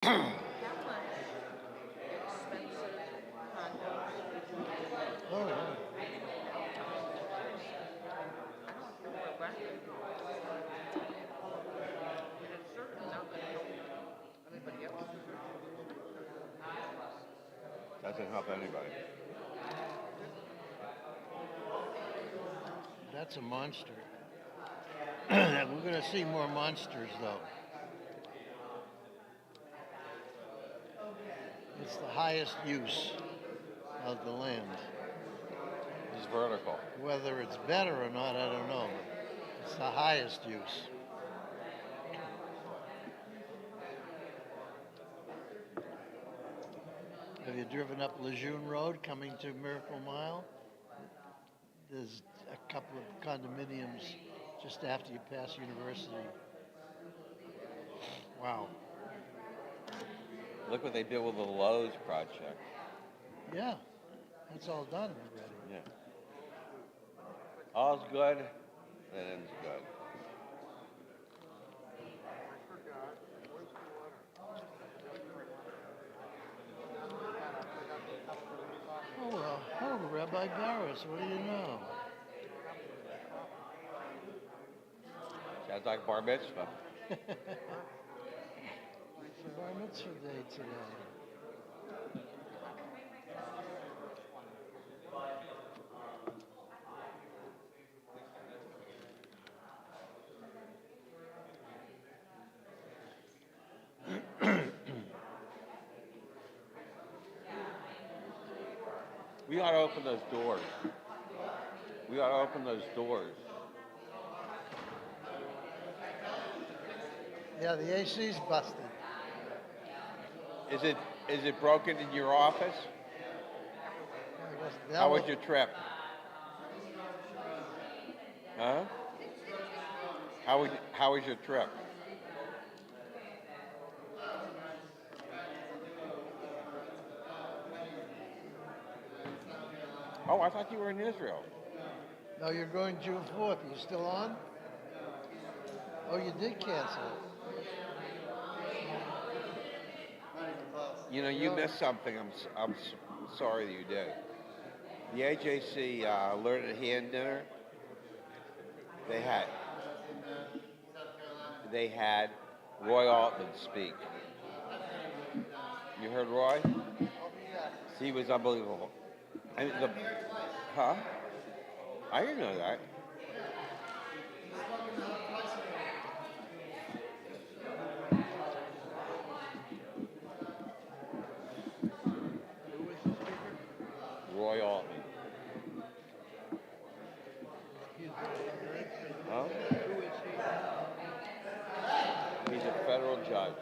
How much expensive condos did you get? Oh, yeah. I don't know where renting, and it's certainly not going to help anybody else. Doesn't help anybody. That's a monster. We're going to see more monsters, though. It's the highest use of the land. It's vertical. Whether it's better or not, I don't know. But it's the highest use. Have you driven up Lejeune Road coming to Miracle Mile? There's a couple of condominiums just after you pass University. Wow. Look what they did with the Lowe's project. Yeah, that's all done already. Yeah. All's good, that ends good. Oh, well, oh, Rabbi Garris, what do you know? Sounds like bar mitzvah. It's Bar Mitzvah Day today. We ought to open those doors. We ought to open those doors. Yeah, the AC's busted. Is it broken in your office? I guess that How was will- your trip? Huh? How was your trip? Oh, I thought you were in Israel. No, you're going June 4th. Are you still on? Oh, you did cancel it. You know, you Really? missed something. I'm sorry that you did. The AJC Learned Hand Dinner. They had Roy Altman speak. You heard Roy? He was unbelievable. I mean, huh? I didn't know that. Who was the speaker? Roy Altman. Huh? Who is he? He's a federal judge.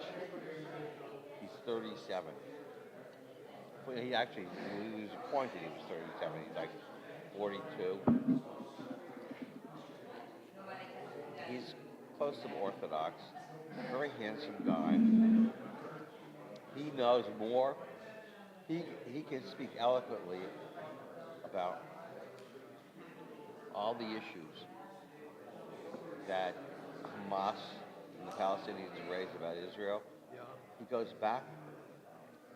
He's 37. Well, he actually, when he was appointed, he was 37. He's like 42. He's close to Orthodox. Very handsome guy. He knows more. He can speak eloquently about all the issues that Hamas and the Palestinians raise about Israel. Yeah. He goes back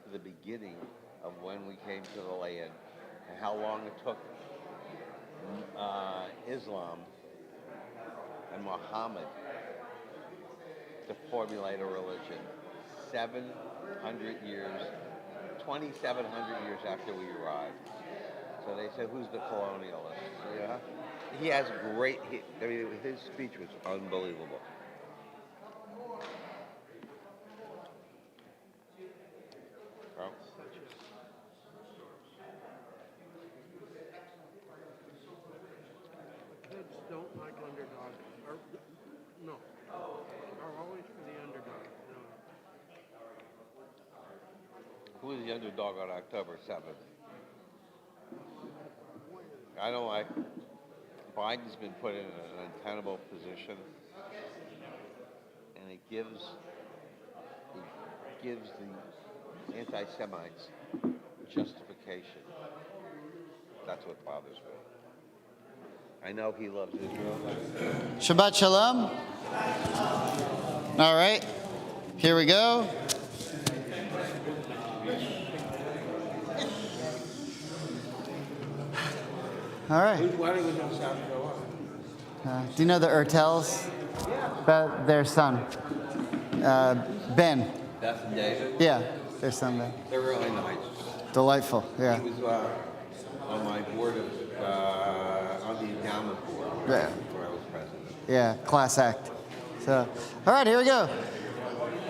to the beginning of when we came to the land and how long it took Islam and Muhammad to formulate a religion. 700 years, 2,700 years after we arrived. So they said, who's the colonialist? Yeah. He has his speech was unbelievable. Well, Kids don't like underdogs. Or, no. Are always for the underdog. No. who is the underdog on October 7th? I don't like. Biden's been put in an untenable position, and it gives the anti-Semites justification. That's what bothers me. I know he loves Israel. Shabbat Shalom. All right, here we go. All right. Whose wedding was in South Carolina? Do you know the Ertels? About their son, Ben. Beth and David? Yeah, their son Ben. They're really nice. Delightful. Yeah. He was on my board of, on the endowment board Yeah. where I was president. Yeah, class act. So, all right, here we go.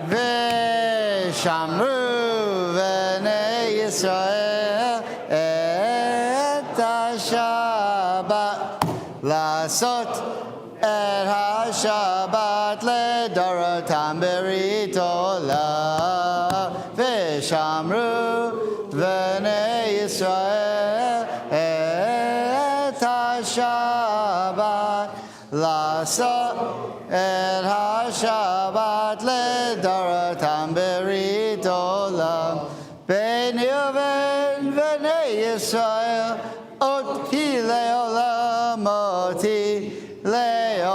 V'shamru v'nei Yisrael et ha-Shabbat lasot et ha-Shabbat ledorotam berit olam. V'shamru v'nei Yisrael et ha-Shabbat lasot et ha-Shabbat ledorotam berit olam. Beini uven v'nei Yisrael oti leolam oti leolam.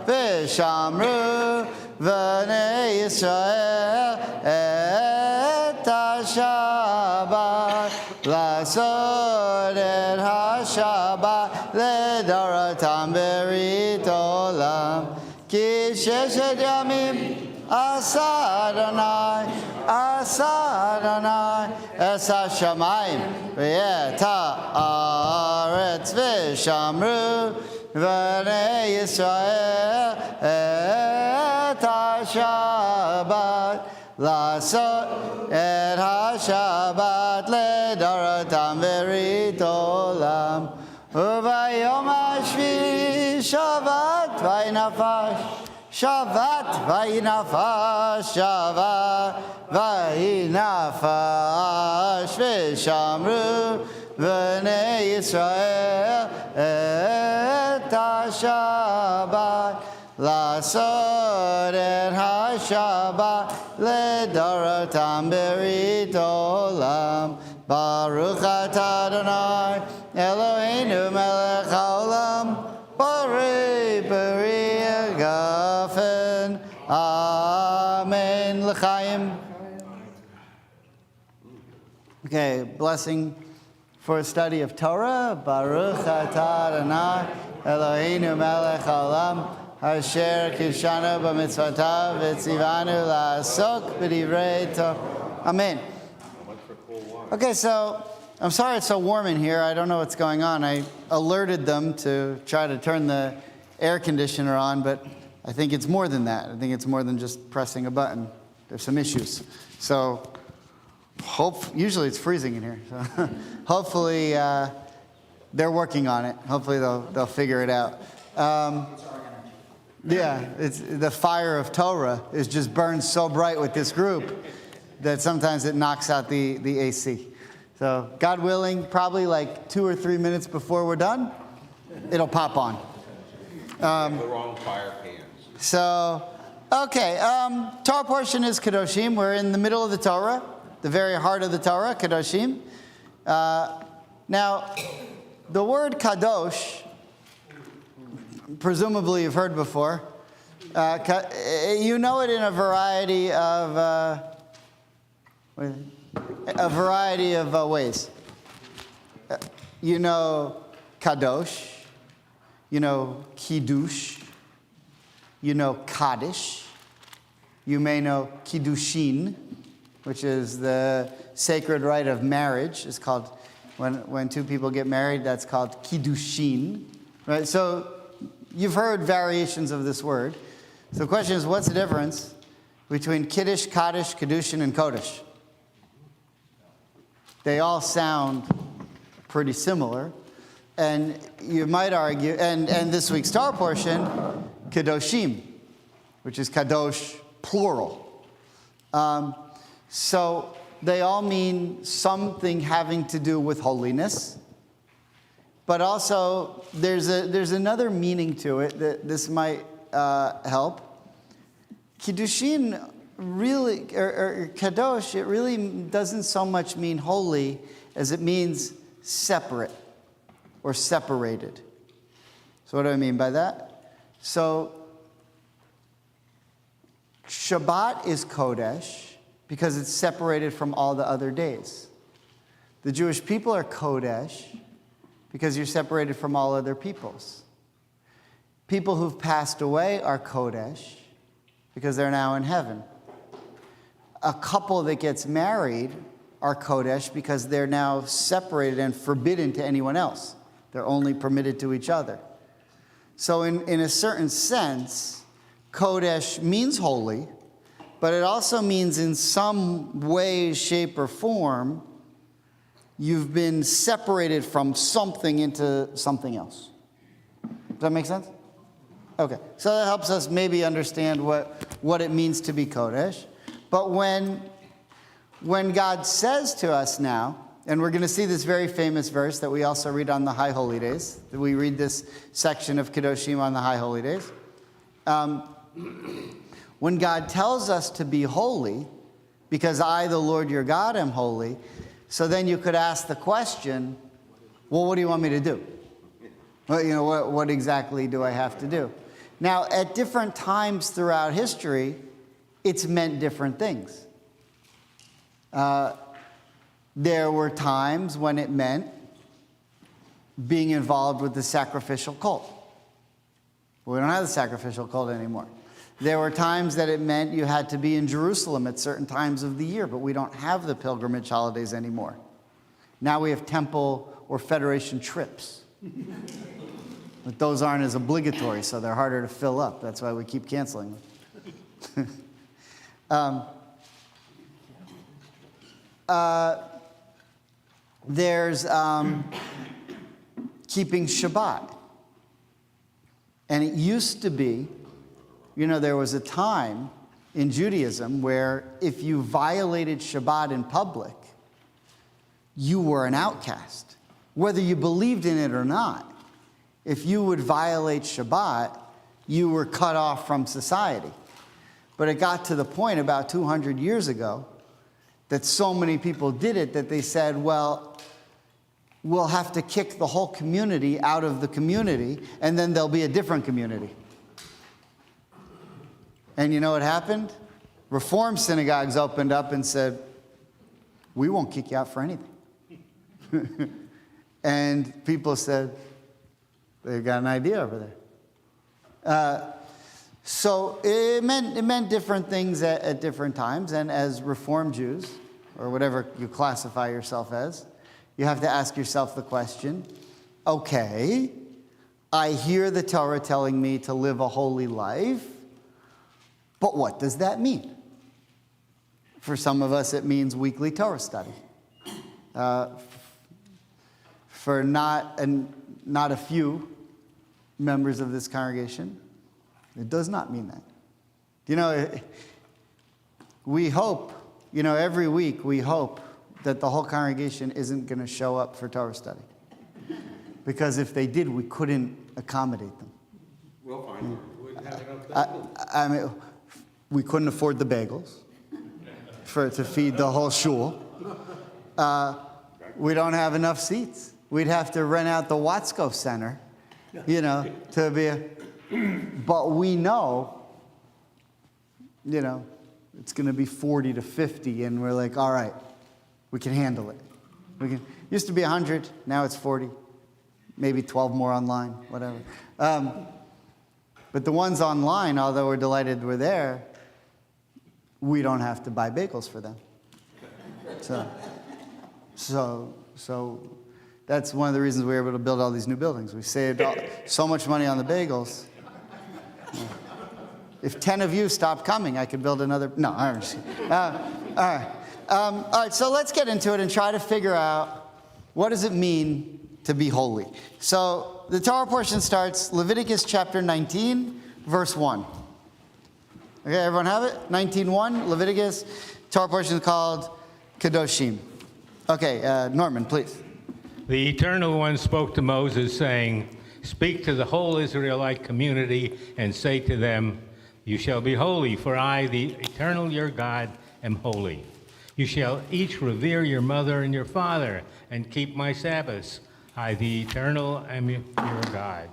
V'shamru v'nei Yisrael et ha-Shabbat lasot et ha-Shabbat ledorotam berit olam. Ki sheshet yamim asa Adonai es hashamayim v'et haaretz v'shamru v'nei Yisrael et ha-Shabbat lasot et ha-Shabbat ledorotam berit olam. Uvayom hashvi shavat vaynafash shavat vaynafash shavat vaynafash v'shamru v'nei Yisrael et ha-Shabbat lasot et ha-Shabbat ledorotam berit olam. Baruch atah Adonai Eloheinu melech haolam borei peri agafen. Amen. L'chaim. Okay, blessing for a study of Torah. Baruch atah Adonai Eloheinu melech haolam asher kishanu b'mitzvotav v'tzivanu la'asok b'divrei Torah. Amen. Okay, so I'm sorry it's so warm in here. I don't know what's going on. I alerted them to try to turn the air conditioner on, but I think it's more than that. I think it's more than just pressing a button. There's some issues. So usually it's freezing in here. So hopefully they're working on it. Hopefully they'll figure it out. Yeah, it's the fire of Torah is just burned so bright with this group that sometimes it knocks out the AC. So God willing, probably like 2 or 3 minutes before we're done, it'll pop on. The wrong fire pans. So, okay, Torah portion is Kedoshim. We're in the middle of the Torah, the very heart of the Torah, Kedoshim. Now, the word Kadosh, presumably you've heard before. You know it in a variety of ways. You know Kadosh, you know Kiddush, you know Kaddish, you may know Kiddushin, which is the sacred rite of marriage. It's called, when two people get married, that's called Kiddushin, right? So you've heard variations of this word. So the question is, what's the difference between Kiddush, Kaddish, Kiddushin, and Kodesh? They all sound pretty similar. And you might argue, and this week's Torah portion, Kedoshim, which is Kadosh, plural. So they all mean something having to do with holiness. But also, there's another meaning to it that this might help. Kiddushin really, or kadosh, it really doesn't so much mean holy as it means separate or separated. So what do I mean by that? So Shabbat is Kodesh because it's separated from all the other days. The Jewish people are Kodesh because you're separated from all other peoples. People who've passed away are Kodesh because they're now in heaven. A couple that gets married are Kodesh because they're now separated and forbidden to anyone else. They're only permitted to each other. So in a certain sense, Kodesh means holy, but it also means in some way, shape, or form, you've been separated from something into something else. Does that make sense? Okay, so that helps us maybe understand what it means to be Kodesh. But when God says to us now, and we're going to see this very famous verse that we also read on the High Holy Days, that we read this section of Kedoshim on the High Holy Days. When God tells us to be holy, because I, the Lord your God, am holy, so then you could ask the question, well, what do you want me to do? Well, what exactly do I have to do? Now, at different times throughout history, it's meant different things. There were times when it meant being involved with the sacrificial cult. We don't have the sacrificial cult anymore. There were times that it meant you had to be in Jerusalem at certain times of the year, but we don't have the pilgrimage holidays anymore. Now we have temple or federation trips. But those aren't as obligatory, so they're harder to fill up. That's why we keep canceling them. There's keeping Shabbat. And it used to be, there was a time in Judaism where if you violated Shabbat in public, you were an outcast. Whether you believed in it or not, if you would violate Shabbat, you were cut off from society. But it got to the point about 200 years ago that so many people did it that they said, well, we'll have to kick the whole community out of the community, and then there'll be a different community. And you know what happened? Reform synagogues opened up and said, we won't kick you out for anything. And people said, they've got an idea over there. So it meant different things at different times. And as Reform Jews, or whatever you classify yourself as, you have to ask yourself the question, okay, I hear the Torah telling me to live a holy life, but what does that mean? For some of us, it means weekly Torah study. For not a few members of this congregation, it does not mean that. We hope, every week we hope that the whole congregation isn't going to show up for Torah study. Because if they did, we couldn't accommodate them. We'll find them. We wouldn't have enough bagels. We couldn't afford the bagels to feed the whole shul. We don't have enough seats. We'd have to rent out the Watzko Center, to be but we know, it's going to be 40 to 50, and we're like, all right, we can handle it. Used to be 100, now it's 40, maybe 12 more online, whatever. But the ones online, although we're delighted we're there, we don't have to buy bagels for them. So that's one of the reasons we were able to build all these new buildings. We saved so much money on the bagels. If 10 of you stopped coming, I could build another. No, I'm just kidding. All right, so let's get into it and try to figure out what does it mean to be holy. So the Torah portion starts Leviticus chapter 19, verse 1. Okay, everyone have it? 19:1, Leviticus. Torah portion is called Kedoshim. Okay, Norman, please. The Eternal One spoke to Moses, saying, "Speak to the whole Israelite community and say to them, you shall be holy, for I, the Eternal your God, am holy. You shall each revere your mother and your father, and keep my Sabbaths. I, the Eternal, am your God.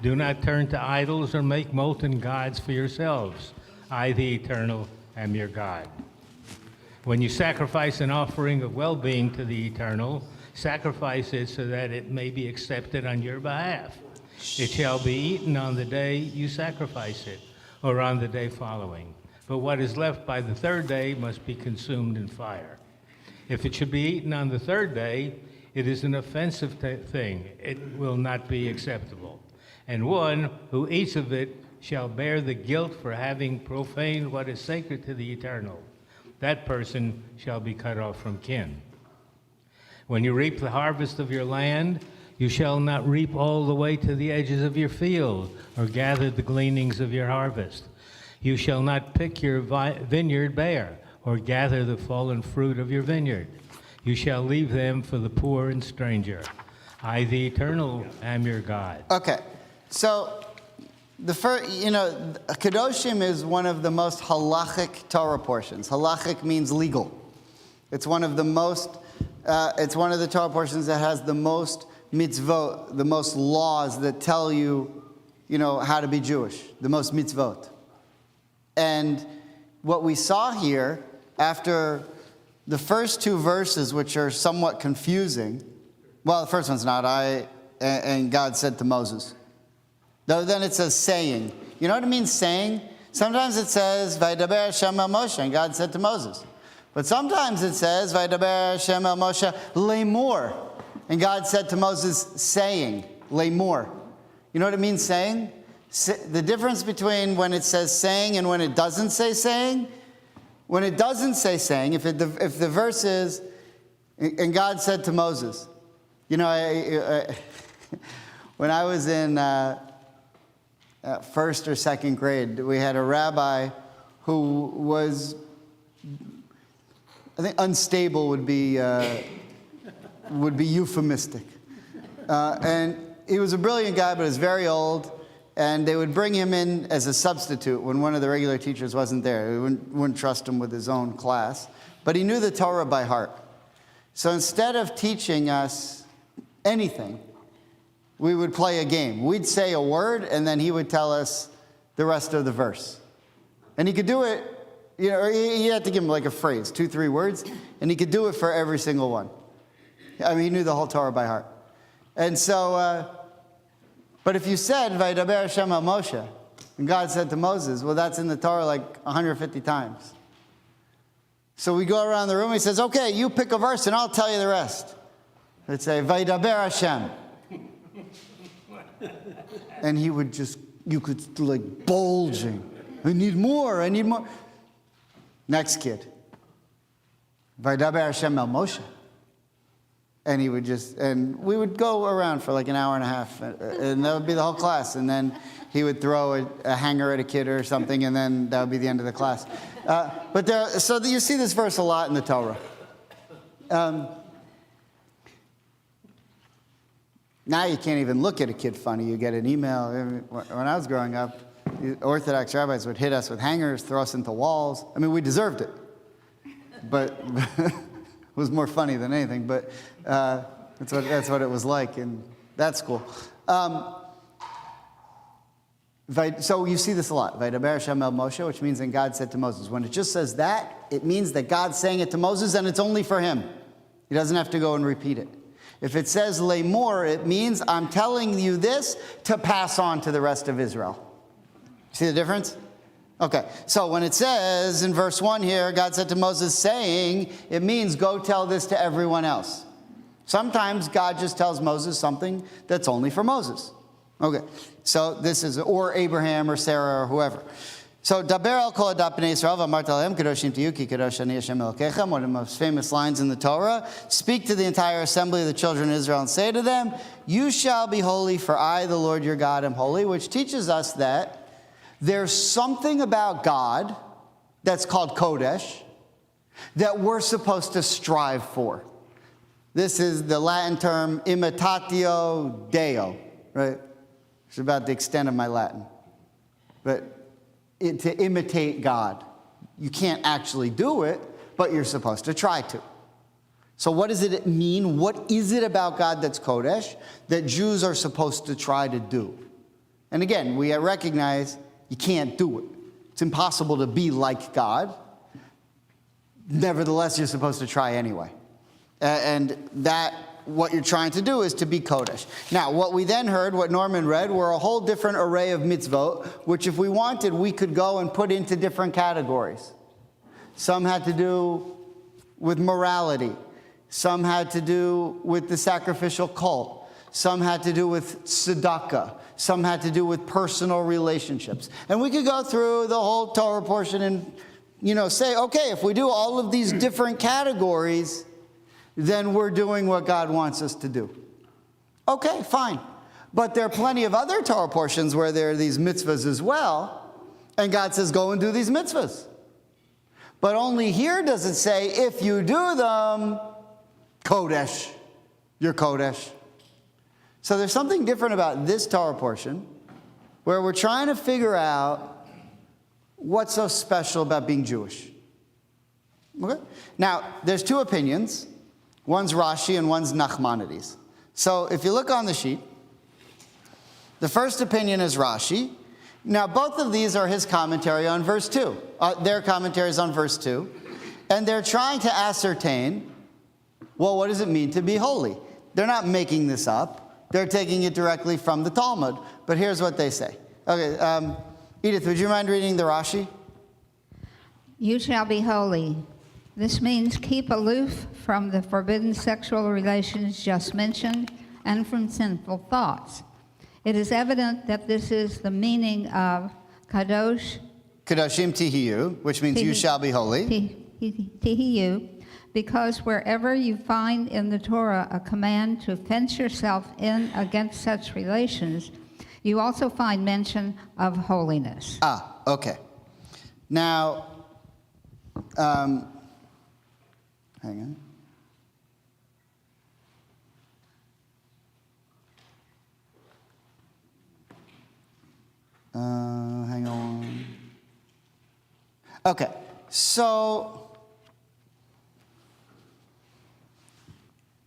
Do not turn to idols or make molten gods for yourselves. I, the Eternal, am your God. When you sacrifice an offering of well-being to the Eternal, sacrifice it so that it may be accepted on your behalf. It shall be eaten on the day you sacrifice it, or on the day following. But what is left by the third day must be consumed in fire. If it should be eaten on the third day, it is an offensive thing. It will not be acceptable. And one who eats of it shall bear the guilt for having profaned what is sacred to the Eternal. That person shall be cut off from kin. When you reap the harvest of your land, you shall not reap all the way to the edges of your field, or gather the gleanings of your harvest. You shall not pick your vineyard bare, or gather the fallen fruit of your vineyard. You shall leave them for the poor and stranger. I, the Eternal, am your God. Okay, so the first, Kedoshim is one of the most halachic Torah portions. Halachic means legal. It's one of the most, it's one of the Torah portions that has the most mitzvot, the most laws that tell you, how to be Jewish, the most mitzvot. And what we saw here, after the first two verses, which are somewhat confusing, well, the first one's not, and God said to Moses. Though then it says saying. You know what it means, saying? Sometimes it says, Vaydaber Hashem el Moshe, and God said to Moses. But sometimes it says, Vaydaber Hashem el Moshe lemor, and God said to Moses, saying, lemor. You know what it means, saying? The difference between when it says saying and when it doesn't say saying, when it doesn't say saying, if the verse is, and God said to Moses, when I was in first or second grade, we had a rabbi who was, I think unstable would be euphemistic. And he was a brilliant guy, but he was very old. And they would bring him in as a substitute when one of the regular teachers wasn't there. They wouldn't trust him with his own class. But he knew the Torah by heart. So instead of teaching us anything, we would play a game. We'd say a word, and then he would tell us the rest of the verse. And he could do it, or you had to give him like a phrase, 2-3 words, and he could do it for every single one. I mean, he knew the whole Torah by heart. And so, but if you said, Vaydaber Hashem el Moshe, and God said to Moses, well, that's in the Torah like 150 times. So we go around the room, he says, okay, you pick a verse, and I'll tell you the rest. It'd say, Vaydaber Hashem. And he would just, you could like bulging. I need more. Next kid. Vaydaber Hashem el Moshe. And he would just, and we would go around for like an hour and a half, and that would be the whole class. And then he would throw a hanger at a kid or something, and then that would be the end of the class. So you see this verse a lot in the Torah. Now you can't even look at a kid funny. You get an email. When I was growing up, the Orthodox rabbis would hit us with hangers, throw us into walls. I mean, we deserved it. But it was more funny than anything. But that's what it was like in that school. So you see this a lot. Vaydaber Hashem el Moshe, which means, and God said to Moses. When it just says that, it means that God's saying it to Moses, and it's only for him. He doesn't have to go and repeat it. If it says lemor, it means I'm telling you this to pass on to the rest of Israel. See the difference? Okay, so when it says in verse 1 here, God said to Moses saying, it means go tell this to everyone else. Sometimes God just tells Moses something that's only for Moses. Okay, so this is, or Abraham or Sarah or whoever. So, Daber al kol adat b'nei Yisrael v'amart alehem kadoshim tiyu ki kadosh ani Hashem Elokechem, one of the most famous lines in the Torah. Speak to the entire assembly of the children of Israel and say to them, you shall be holy, for I, the Lord your God, am holy, which teaches us that there's something about God that's called Kodesh that we're supposed to strive for. This is the Latin term imitatio Deo, right? It's about the extent of my Latin. But to imitate God. You can't actually do it, but you're supposed to try to. So what does it mean? What is it about God that's Kodesh that Jews are supposed to try to do? And again, we recognize you can't do it. It's impossible to be like God. nevertheless, you're supposed to try anyway. And that, what you're trying to do is to be Kodesh. Now, what we then heard, what Norman read, were a whole different array of mitzvot, which if we wanted, we could go and put into different categories. Some had to do with morality. Some had to do with the sacrificial cult. Some had to do with tzedakah. Some had to do with personal relationships. And we could go through the whole Torah portion and, say, okay, if we do all of these different categories, then we're doing what God wants us to do. Okay, fine. But there are plenty of other Torah portions where there are these mitzvahs as well, and God says, go and do these mitzvahs. But only here does it say, if you do them, Kodesh, you're Kodesh. So there's something different about this Torah portion, where we're trying to figure out what's so special about being Jewish. Okay? Now, there's two opinions. One's Rashi and one's Nachmanides. So if you look on the sheet, the first opinion is Rashi. Now, both of these are his commentary on verse 2. Their commentaries on verse 2. And they're trying to ascertain, well, what does it mean to be holy? They're not making this up. They're taking it directly from the Talmud. But here's what they say. Okay, Edith, would you mind reading the Rashi? You shall be holy. This means keep aloof from the forbidden sexual relations just mentioned and from sinful thoughts. It is evident that this is the meaning of kadosh. Kadoshim tihiyu, which means you shall be holy. Tihiyu, because wherever you find in the Torah a command to fence yourself in against such relations, you also find mention of holiness. Okay. Now, hang on. Hang on. Okay, so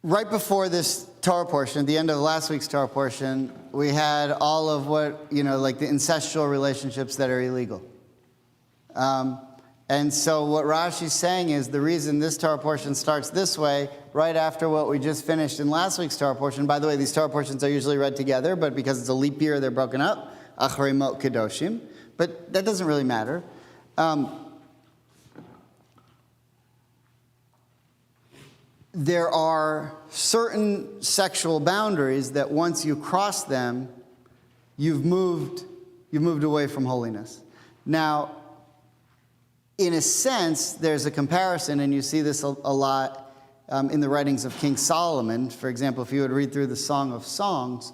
right before this Torah portion, at the end of last week's Torah portion, we had all of what, like the incestual relationships that are illegal. And so what Rashi's saying is the reason this Torah portion starts this way, right after what we just finished in last week's Torah portion. By the way, these Torah portions are usually read together, but because it's a leap year, they're broken up. Achrei Mot Kedoshim. But that doesn't really matter. There are certain sexual boundaries that once you cross them, you've moved away from holiness. Now, in a sense, there's a comparison, and you see this a lot in the writings of King Solomon. For example, if you would read through the Song of Songs,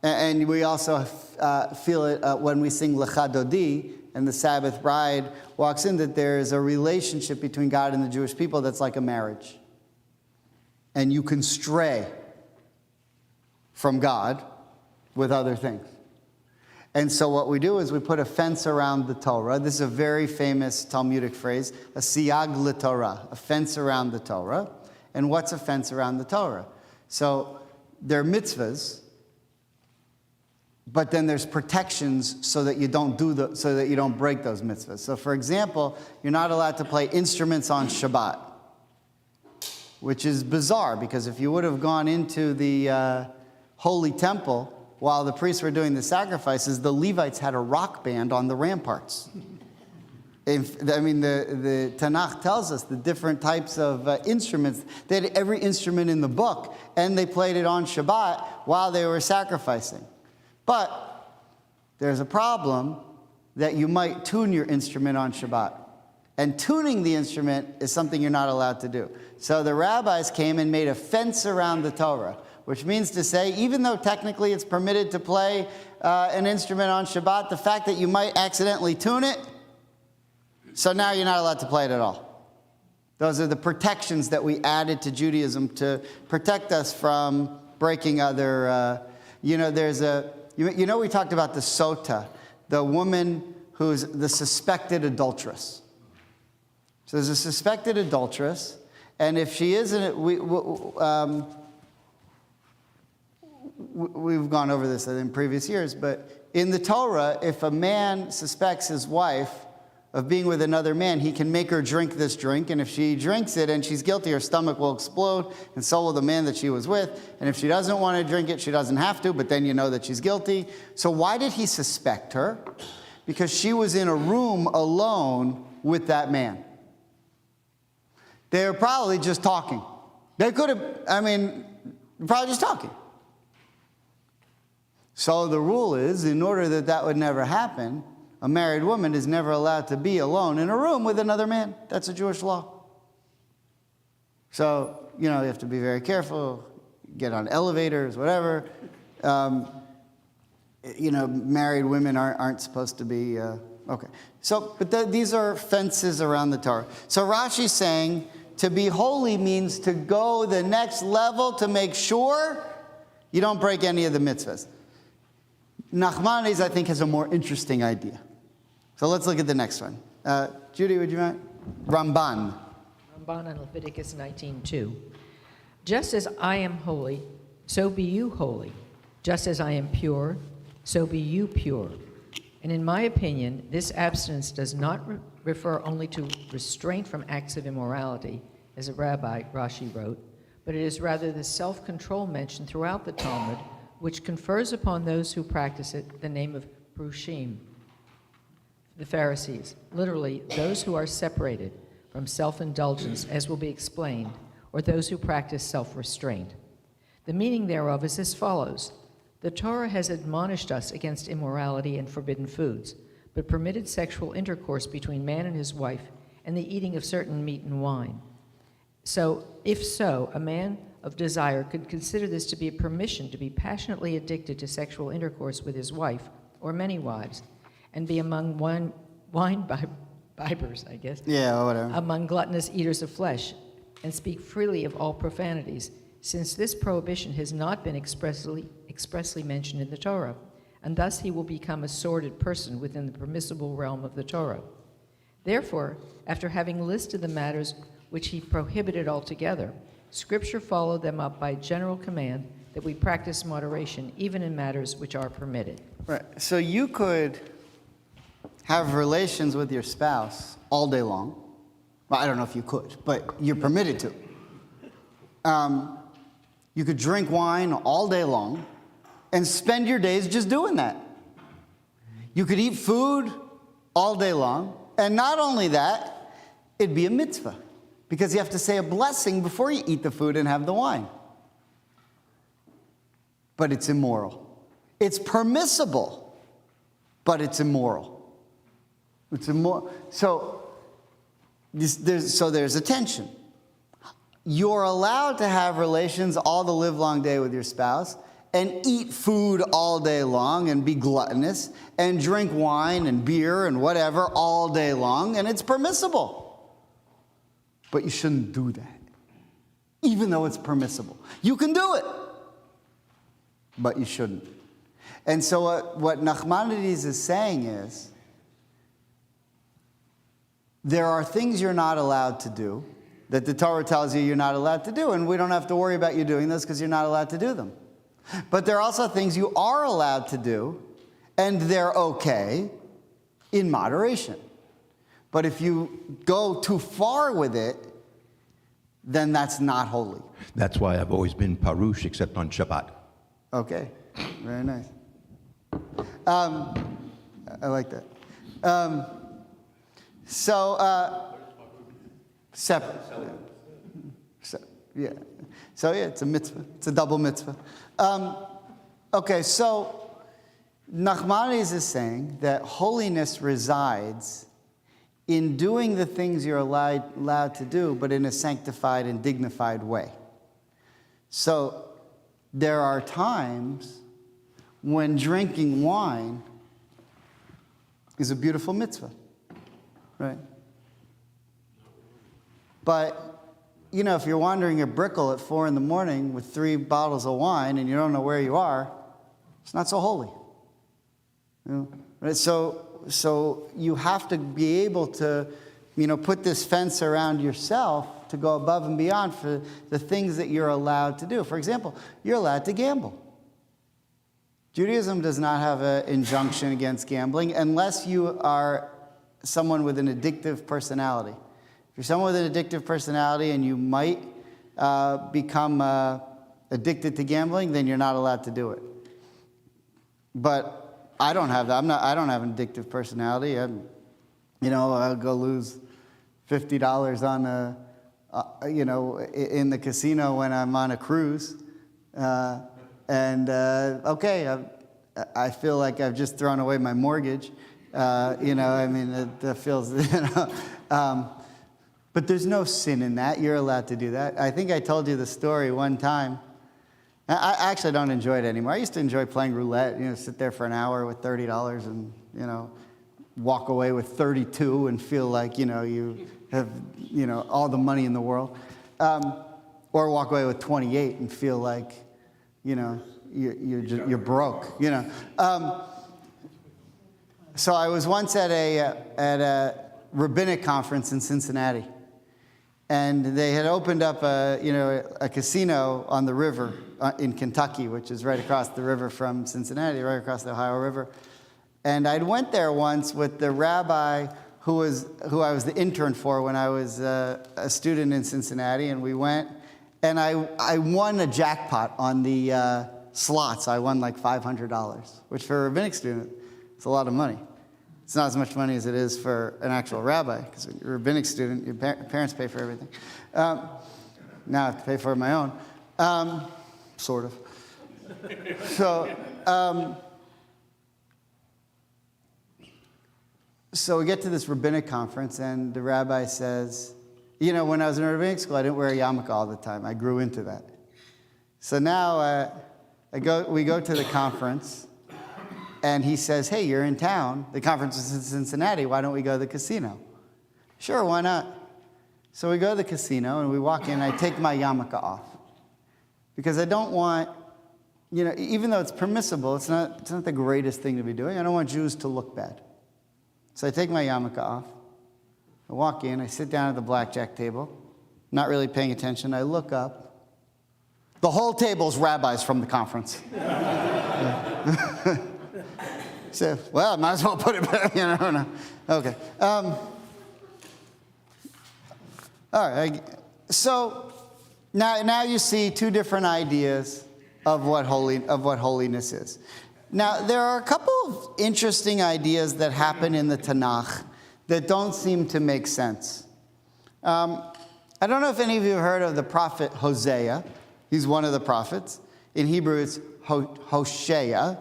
and we also feel it when we sing Lecha Dodi, and the Sabbath bride walks in, that there is a relationship between God and the Jewish people that's like a marriage. And you can stray from God with other things. And so what we do is we put a fence around the Torah. This is a very famous Talmudic phrase, a siyag l'Torah, a fence around the Torah. And what's a fence around the Torah? So there are mitzvahs, but then there's protections so that you don't break those mitzvahs. So for example, you're not allowed to play instruments on Shabbat, which is bizarre because if you would have gone into the holy temple while the priests were doing the sacrifices, the Levites had a rock band on the ramparts. The Tanakh tells us the different types of instruments. They had every instrument in the book, and they played it on Shabbat while they were sacrificing. But there's a problem that you might tune your instrument on Shabbat. And tuning the instrument is something you're not allowed to do. So the rabbis came and made a fence around the Torah, which means to say, even though technically it's permitted to play an instrument on Shabbat, the fact that you might accidentally tune it, so now you're not allowed to play it at all. Those are the protections that we added to Judaism to protect us from breaking other, we talked about the sota, the woman who's the suspected adulteress. So there's a suspected adulteress, and if she isn't, we've gone over this in previous years, but in the Torah, if a man suspects his wife of being with another man, he can make her drink this drink, and if she drinks it and she's guilty, her stomach will explode, and so will the man that she was with. And if she doesn't want to drink it, she doesn't have to, but then you know that she's guilty. So why did he suspect her? Because she was in a room alone with that man. They were probably just talking. They could have, probably just talking. So the rule is, in order that that would never happen, a married woman is never allowed to be alone in a room with another man. That's a Jewish law. So, you have to be very careful, get on elevators, whatever. Married women aren't supposed to be, okay. So, but these are fences around the Torah. So Rashi's saying, to be holy means to go the next level to make sure you don't break any of the mitzvahs. Nachmanides, I think, has a more interesting idea. So let's look at the next one. Judy, would you mind? Ramban. Ramban on Leviticus 19:2. Just as I am holy, so be you holy. Just as I am pure, so be you pure. And in my opinion, this abstinence does not refer only to restraint from acts of immorality, as a rabbi, Rashi wrote, but it is rather the self-control mentioned throughout the Talmud, which confers upon those who practice it the name of Prushim, the Pharisees, literally those who are separated from self-indulgence, as will be explained, or those who practice self-restraint. The meaning thereof is as follows. The Torah has admonished us against immorality and forbidden foods, but permitted sexual intercourse between man and his wife and the eating of certain meat and wine. So, if so, a man of desire could consider this to be a permission to be passionately addicted to sexual intercourse with his wife, or many wives, and be among wine bibbers, I guess. Yeah, whatever. Among gluttonous eaters of flesh, and speak freely of all profanities, since this prohibition has not been expressly mentioned in the Torah, and thus he will become a sordid person within the permissible realm of the Torah. Therefore, after having listed the matters which he prohibited altogether, Scripture followed them up by general command that we practice moderation even in matters which are permitted. Right. So you could have relations with your spouse all day long. Well, I don't know if you could, but you're permitted to. You could drink wine all day long and spend your days just doing that. You could eat food all day long, and not only that, it'd be a mitzvah, because you have to say a blessing before you eat the food and have the wine. But it's immoral. It's permissible, but it's immoral. It's immoral. So there's a tension. You're allowed to have relations all the livelong day with your spouse and eat food all day long and be gluttonous and drink wine and beer and whatever all day long, and it's permissible. But you shouldn't do that, even though it's permissible. You can do it, but you shouldn't. And so what Nachmanides is saying is, there are things you're not allowed to do that the Torah tells you you're not allowed to do, and we don't have to worry about you doing this because you're not allowed to do them. But there are also things you are allowed to do, and they're okay in moderation. But if you go too far with it, then that's not holy. That's why I've always been Parush, except on Shabbat. Okay, very nice. I like that. Separate. So yeah, it's a mitzvah. It's a double mitzvah. Okay, so Nachmanides is saying that holiness resides in doing the things you're allowed to do, but in a sanctified and dignified way. So there are times when drinking wine is a beautiful mitzvah, right? But, if you're wandering a Brickell at 4 a.m. with 3 bottles of wine and you don't know where you are, it's not so holy. Right? So you have to be able to, put this fence around yourself to go above and beyond for the things that you're allowed to do. For example, you're allowed to gamble. Judaism does not have an injunction against gambling unless you are someone with an addictive personality. If you're someone with an addictive personality and you might become addicted to gambling, then you're not allowed to do it. But I don't have that. I don't have an addictive personality. I'll go lose $50 on in the casino when I'm on a cruise. I feel like I've just thrown away my mortgage. It feels, but there's no sin in that. You're allowed to do that. I think I told you the story one time. I actually don't enjoy it anymore. I used to enjoy playing roulette, sit there for an hour with $30 and, walk away with 32 and feel like, you have, all the money in the world. Or walk away with 28 and feel like, you're broke, So I was once at a rabbinic conference in Cincinnati, and they had opened up a casino on the river in Kentucky, which is right across the river from Cincinnati, right across the Ohio River. And I went there once with the rabbi who I was the intern for when I was a student in Cincinnati, and we went, and I won a jackpot on the slots. I won like $500, which for a rabbinic student, it's a lot of money. It's not as much money as it is for an actual rabbi, because when you're a rabbinic student, your parents pay for everything. Now I have to pay for my own, sort of. So we get to this rabbinic conference, and the rabbi says, when I was in rabbinic school, I didn't wear a yarmulke all the time. I grew into that. So now we go to the conference, and he says, hey, you're in town. The conference is in Cincinnati. Why don't we go to the casino? Sure, why not? So we go to the casino, and we walk in. I take my yarmulke off because I don't want, even though it's permissible, it's not the greatest thing to be doing. I don't want Jews to look bad. So I take my yarmulke off. I walk in. I sit down at the blackjack table, not really paying attention. I look up. The whole table's rabbis from the conference. So, well, might as well put it back. No. Okay. All right. So now you see two different ideas of what holiness is. Now, there are a couple of interesting ideas that happen in the Tanakh that don't seem to make sense. I don't know if any of you have heard of the prophet Hosea. He's one of the prophets. In Hebrew, it's Hosea,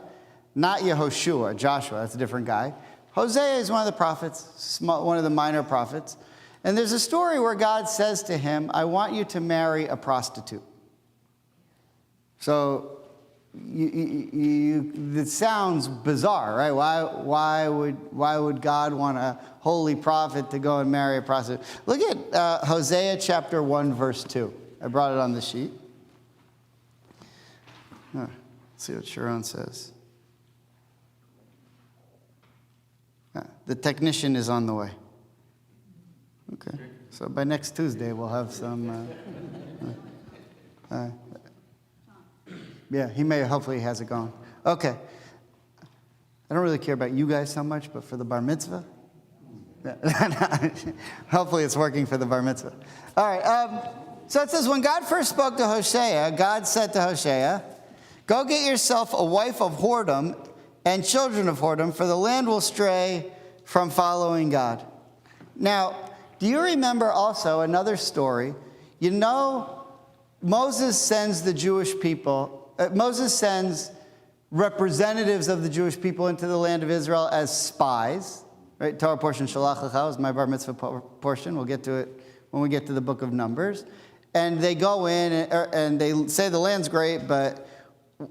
not Yehoshua, Joshua. That's a different guy. Hosea is one of the prophets, one of the minor prophets. And there's a story where God says to him, I want you to marry a prostitute. So it sounds bizarre, right? Why would God want a holy prophet to go and marry a prostitute? Look at Hosea chapter 1, verse 2. I brought it on the sheet. Let's see what Sharon says. The technician is on the way. Okay. So by next Tuesday, we'll have some... yeah, hopefully he has it going. Okay. I don't really care about you guys so much, but for the bar mitzvah? Yeah. Hopefully it's working for the bar mitzvah. All right. So it says, when God first spoke to Hosea, God said to Hosea, go get yourself a wife of whoredom and children of whoredom, for the land will stray from following God. Now, do you remember also another story? Moses sends the Jewish people, Moses sends representatives of the Jewish people into the land of Israel as spies. Right? Torah portion, Shalach Lecha, is my bar mitzvah portion. We'll get to it when we get to the book of Numbers. And they go in and they say the land's great, but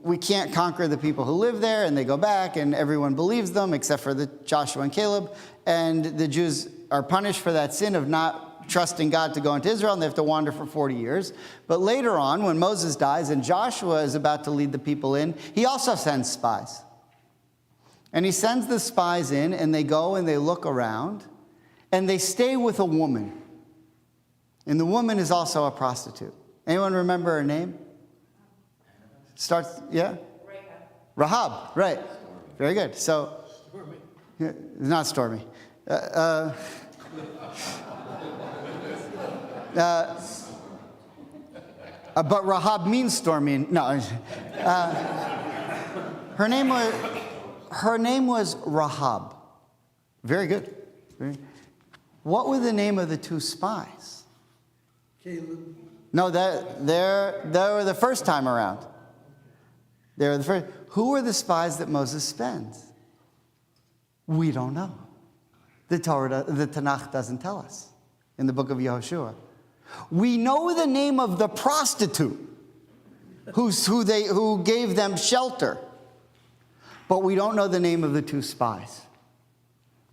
we can't conquer the people who live there. And they go back, and everyone believes them except for Joshua and Caleb. And the Jews are punished for that sin of not trusting God to go into Israel, and they have to wander for 40 years. But later on, when Moses dies and Joshua is about to lead the people in, he also sends spies. And he sends the spies in, and they go and they look around, and they stay with a woman. And the woman is also a prostitute. Anyone remember her name? Yeah? Rahab, right. Very good. So, Stormy. Not Stormy. But Rahab means stormy. No. Her name was Rahab. Very good. What were the name of the two spies? Caleb. No, they were the first time around. They were the first. Who were the spies that Moses spends? We don't know. The Tanakh doesn't tell us in the book of Yehoshua. We know the name of the prostitute who gave them shelter, but we don't know the name of the two spies.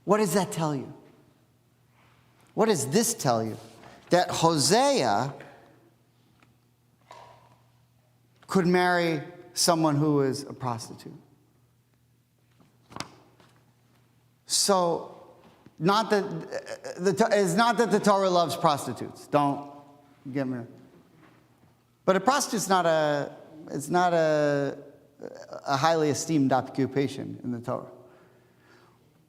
What does that tell you? What does this tell you? That Hosea could marry someone who is a prostitute. So, it's not that the Torah loves prostitutes. Don't get me wrong. But a prostitute's not a highly esteemed occupation in the Torah.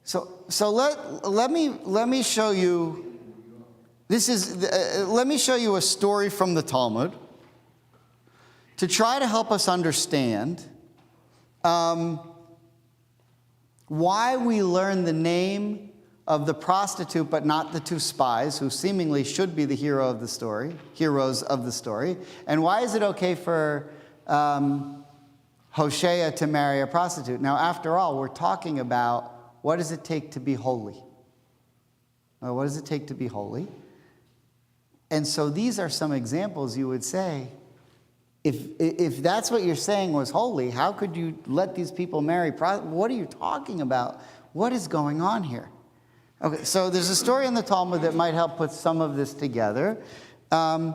So let me show you. Let me show you a story from the Talmud to try to help us understand why we learn the name of the prostitute but not the two spies, who seemingly should be the heroes of the story, and why is it okay for Hosea to marry a prostitute? Now, after all, we're talking about what does it take to be holy? What does it take to be holy? And so these are some examples you would say, if that's what you're saying was holy, how could you let these people marry? What are you talking about? What is going on here? Okay, so there's a story in the Talmud that might help put some of this together. Bavli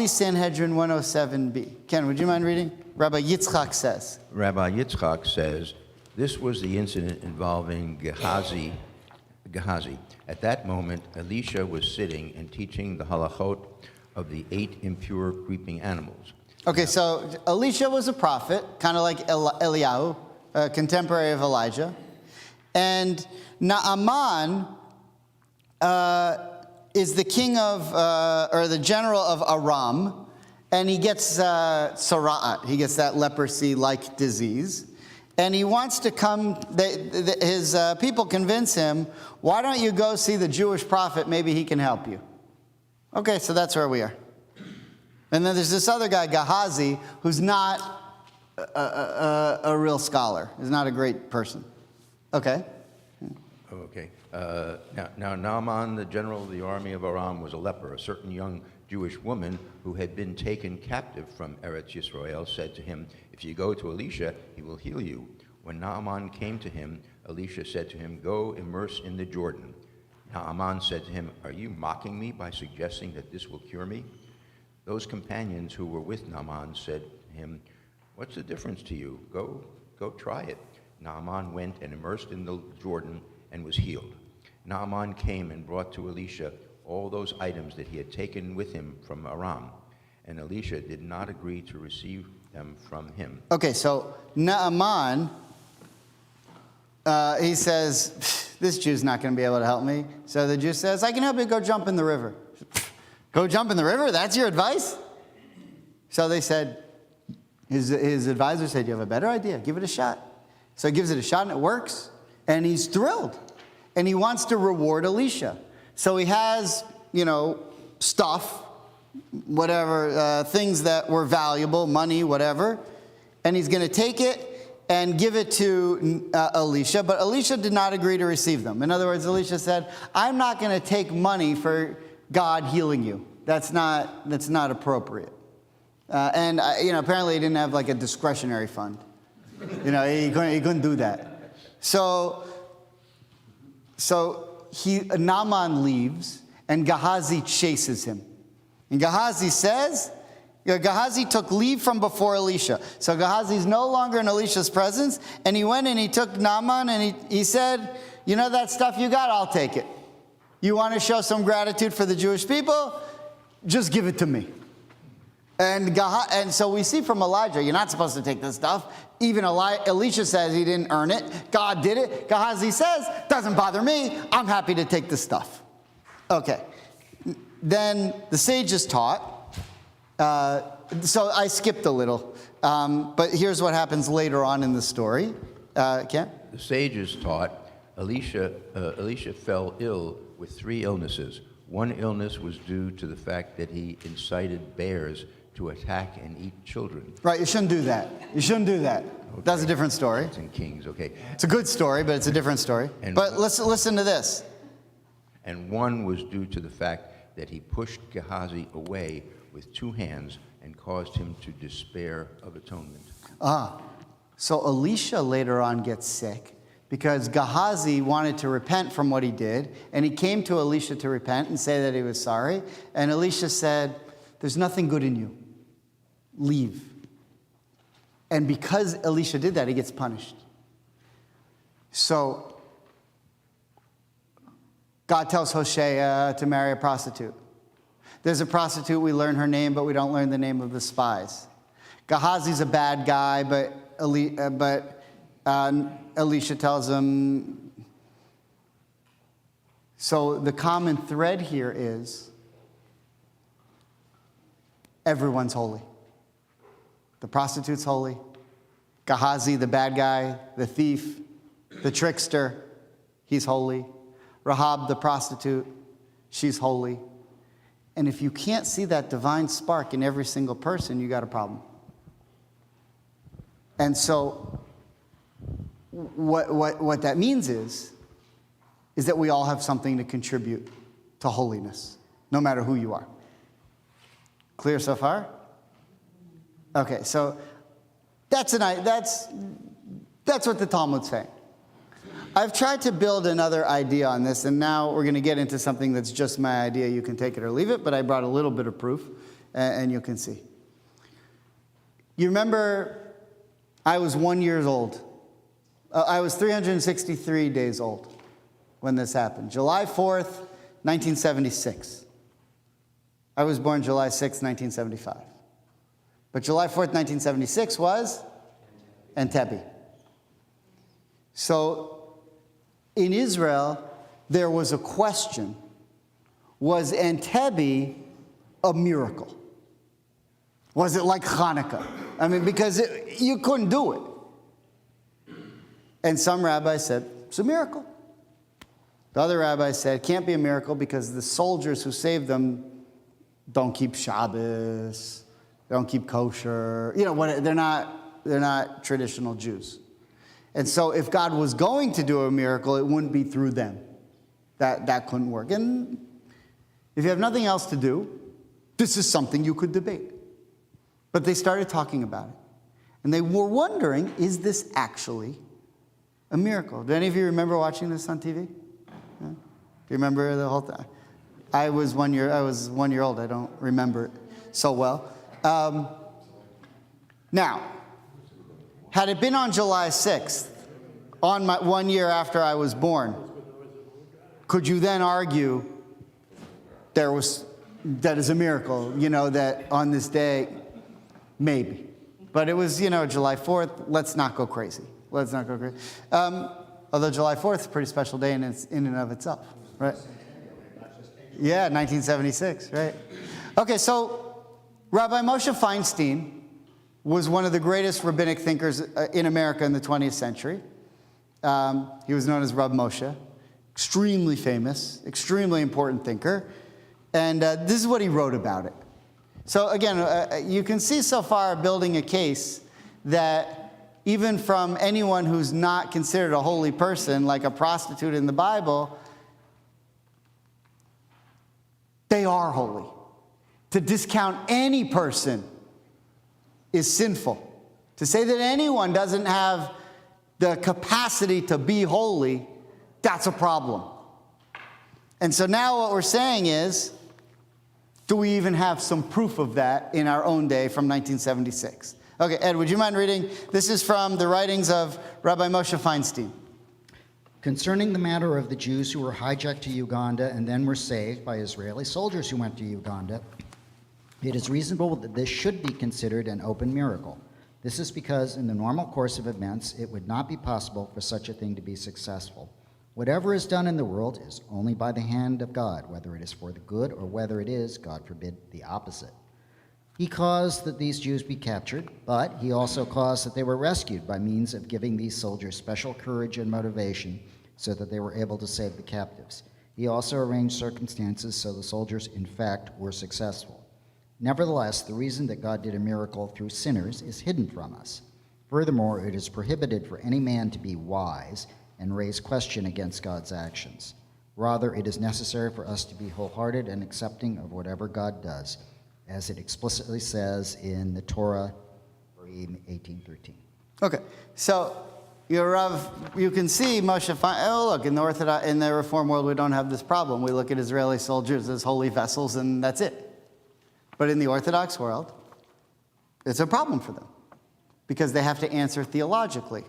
Sanhedrin 107b. Ken, would you mind reading? Rabbi Yitzchak says. Rabbi Yitzchak says, this was the incident involving Gehazi. At that moment, Elisha was sitting and teaching the halachot of the 8 impure creeping animals. Okay, so Elisha was a prophet, kind of like Eliyahu, a contemporary of Elijah. And Naaman is the king of, or the general of Aram, and he gets tzara'at. He gets that leprosy-like disease. And he wants to come, his people convince him, why don't you go see the Jewish prophet, maybe he can help you. Okay, so that's where we are. And then there's this other guy, Gehazi, who's not a real scholar. He's not a great person. Okay. Okay. Now Naaman, the general of the army of Aram, was a leper. A certain young Jewish woman who had been taken captive from Eretz Yisrael said to him, if you go to Elisha, he will heal you. When Naaman came to him, Elisha said to him, go immerse in the Jordan. Naaman said to him, are you mocking me by suggesting that this will cure me? Those companions who were with Naaman said to him, what's the difference to you? Go try it. Naaman went and immersed in the Jordan and was healed. Naaman came and brought to Elisha all those items that he had taken with him from Aram, and Elisha did not agree to receive them from him. Okay, so Naaman, he says, this Jew's not going to be able to help me. So the Jew says, I can help you, go jump in the river. Go jump in the river? That's your advice? So they said, his advisor said, you have a better idea, give it a shot. So he gives it a shot and it works, and he's thrilled. And he wants to reward Elisha. So he has, stuff, whatever, things that were valuable, money, whatever, and he's going to take it and give it to Elisha, but Elisha did not agree to receive them. In other words, Elisha said, I'm not going to take money for God healing you. That's not appropriate. And apparently he didn't have like a discretionary fund. He couldn't do that. So Naaman leaves, and Gehazi chases him. And Gehazi says, Gehazi took leave from before Elisha. So Gehazi's no longer in Elisha's presence, and he went and he took Naaman, and he said, that stuff you got, I'll take it. You want to show some gratitude for the Jewish people? Just give it to me. And so we see from Elijah, you're not supposed to take this stuff. Even Elisha says he didn't earn it. God did it. Gehazi says, doesn't bother me. I'm happy to take this stuff. Okay. Then the sages taught. So I skipped a little. But here's what happens later on in the story. Ken? The sages taught Elisha fell ill with 3 illnesses. One illness was due to the fact that he incited bears to attack and eat children. Right, you shouldn't do that. You shouldn't do that. Okay. That's a different story. It's in Kings, okay. It's a good story, but it's a different story. But listen to this. And one was due to the fact that he pushed Gehazi away with 2 hands and caused him to despair of atonement. So Elisha later on gets sick because Gehazi wanted to repent from what he did, and he came to Elisha to repent and say that he was sorry. And Elisha said, there's nothing good in you. Leave. And because Elisha did that, he gets punished. So God tells Hosea to marry a prostitute. There's a prostitute, we learn her name, but we don't learn the name of the spies. Gehazi's a bad guy, but Elisha tells him. So the common thread here is everyone's holy. The prostitute's holy. Gehazi, the bad guy, the thief, the trickster, he's holy. Rahab, the prostitute, she's holy. And if you can't see that divine spark in every single person, you got a problem. And so what that means is that we all have something to contribute to holiness, no matter who you are. Clear so far? Okay, so that's what the Talmud's saying. I've tried to build another idea on this, and now we're going to get into something that's just my idea. You can take it or leave it, but I brought a little bit of proof, and you can see. You remember I was 1 year old. I was 363 days old when this happened. July 4th, 1976. I was born July 6th, 1975. But July 4th, 1976 was Entebbe. So in Israel, there was a question. Was Entebbe a miracle? Was it like Hanukkah? I mean, because you couldn't do it. And some rabbis said, it's a miracle. The other rabbis said, it can't be a miracle because the soldiers who saved them don't keep Shabbos, they don't keep kosher. You know, they're not traditional Jews. And so if God was going to do a miracle, it wouldn't be through them. That couldn't work. And if you have nothing else to do, this is something you could debate. But they started talking about it. And they were wondering, is this actually a miracle? Do any of you remember watching this on TV? Yeah? Do you remember the whole thing? I was 1 year old. I don't remember it so well. Now, had it been on July 6th, on my 1 year after I was born, could you then argue that is a miracle, that on this day, maybe. But it was, July 4th, let's not go crazy. Although July 4th is a pretty special day in and of itself, right? Yeah, 1976, right? Okay, so Rabbi Moshe Feinstein was one of the greatest rabbinic thinkers in America in the 20th century. He was known as Rab Moshe. Extremely famous, extremely important thinker. And this is what he wrote about it. So again, you can see so far building a case that even from anyone who's not considered a holy person, like a prostitute in the Bible, they are holy. To discount any person is sinful. To say that anyone doesn't have the capacity to be holy, that's a problem. And so now what we're saying is, do we even have some proof of that in our own day from 1976? Okay, Ed, would you mind reading? This is from the writings of Rabbi Moshe Feinstein. Concerning the matter of the Jews who were hijacked to Uganda and then were saved by Israeli soldiers who went to Uganda, It is reasonable that this should be considered an open miracle. This is because in the normal course of events, it would not be possible for such a thing to be successful. Whatever is done in the world is only by the hand of God, whether it is for the good or whether it is, God forbid, the opposite. He caused that these Jews be captured, but he also caused that they were rescued by means of giving these soldiers special courage and motivation so that they were able to save the captives. He also arranged circumstances so the soldiers, in fact, were successful. Nevertheless, the reason that God did a miracle through sinners is hidden from us. Furthermore, it is prohibited for any man to be wise and raise question against God's actions. Rather, it is necessary for us to be wholehearted and accepting of whatever God does, as it explicitly says in the Torah 18:13. Okay, so you can see Moshe. Look, in the Reform world, we don't have this problem. We look at Israeli soldiers as holy vessels, and that's it. But in the Orthodox world, it's a problem for them because they have to answer theologically.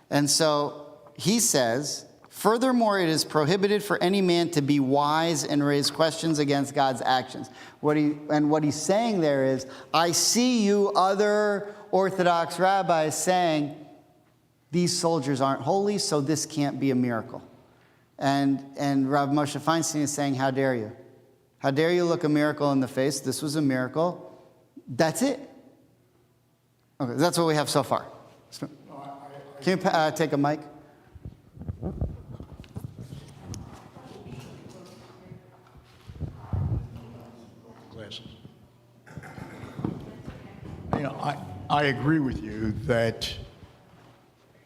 And so he says, furthermore, it is prohibited for any man to be wise and raise questions against God's actions. What he's saying there is, I see you other Orthodox rabbis saying, these soldiers aren't holy, so this can't be a miracle. And Rav Moshe Feinstein is saying, how dare you? How dare you look a miracle in the face? This was a miracle. That's it. Okay, that's what we have so far. Can you take a mic? Glasses. I agree with you that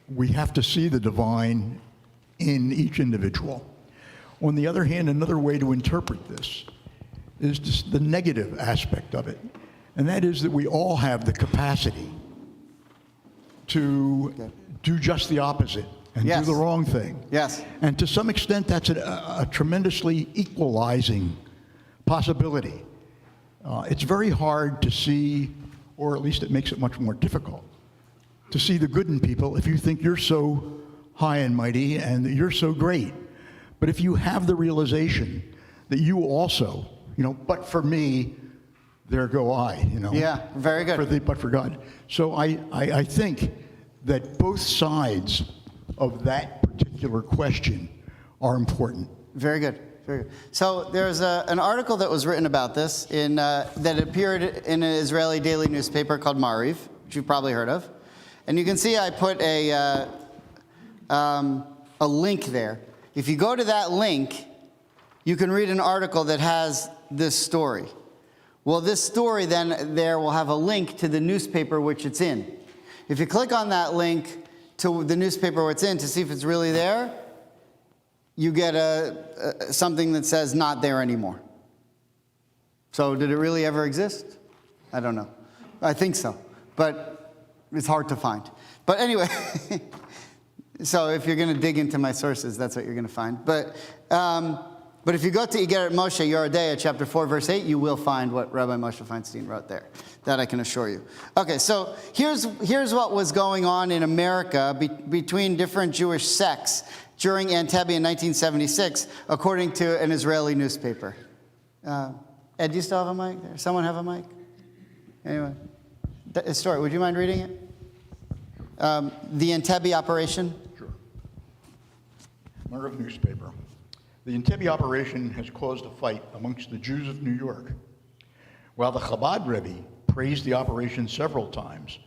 we have to see the divine in each individual. On the other hand, another way to interpret this is just the negative aspect of it, and that is that we all have the capacity to do just the opposite and do the wrong thing. Yes. And to some extent, that's a tremendously equalizing possibility. It's very hard to see, or at least it makes it much more difficult, to see the good in people if you think you're so high and mighty and that you're so great. But if you have the realization that you also, but for me, there go I, Yeah, very good. But for God. So I think that both sides of that particular question are important. Very good. Very good. So there's an article that was written about this that appeared in an Israeli daily newspaper called Mariv, which you've probably heard of. And you can see I put a link there. If you go to that link, you can read an article that has this story. Well, this story then there will have a link to the newspaper which it's in. If you click on that link to the newspaper it's in to see if it's really there, you get something that says not there anymore. So did it really ever exist? I don't know. I think so, but it's hard to find. But anyway, so if you're going to dig into my sources, that's what you're going to find. But if you go to Igeret Moshe, Yoredea, chapter 4, verse 8, you will find what Rabbi Moshe Feinstein wrote there. That I can assure you. Okay, so here's what was going on in America between different Jewish sects during Entebbe in 1976, according to an Israeli newspaper. Ed, do you still have a mic there? Someone have a mic? Anyway, the story, would you mind reading it? The Entebbe operation? Sure. Mariv newspaper. The Entebbe operation has caused a fight amongst the Jews of New York. While the Chabad Rebbe praised the operation several times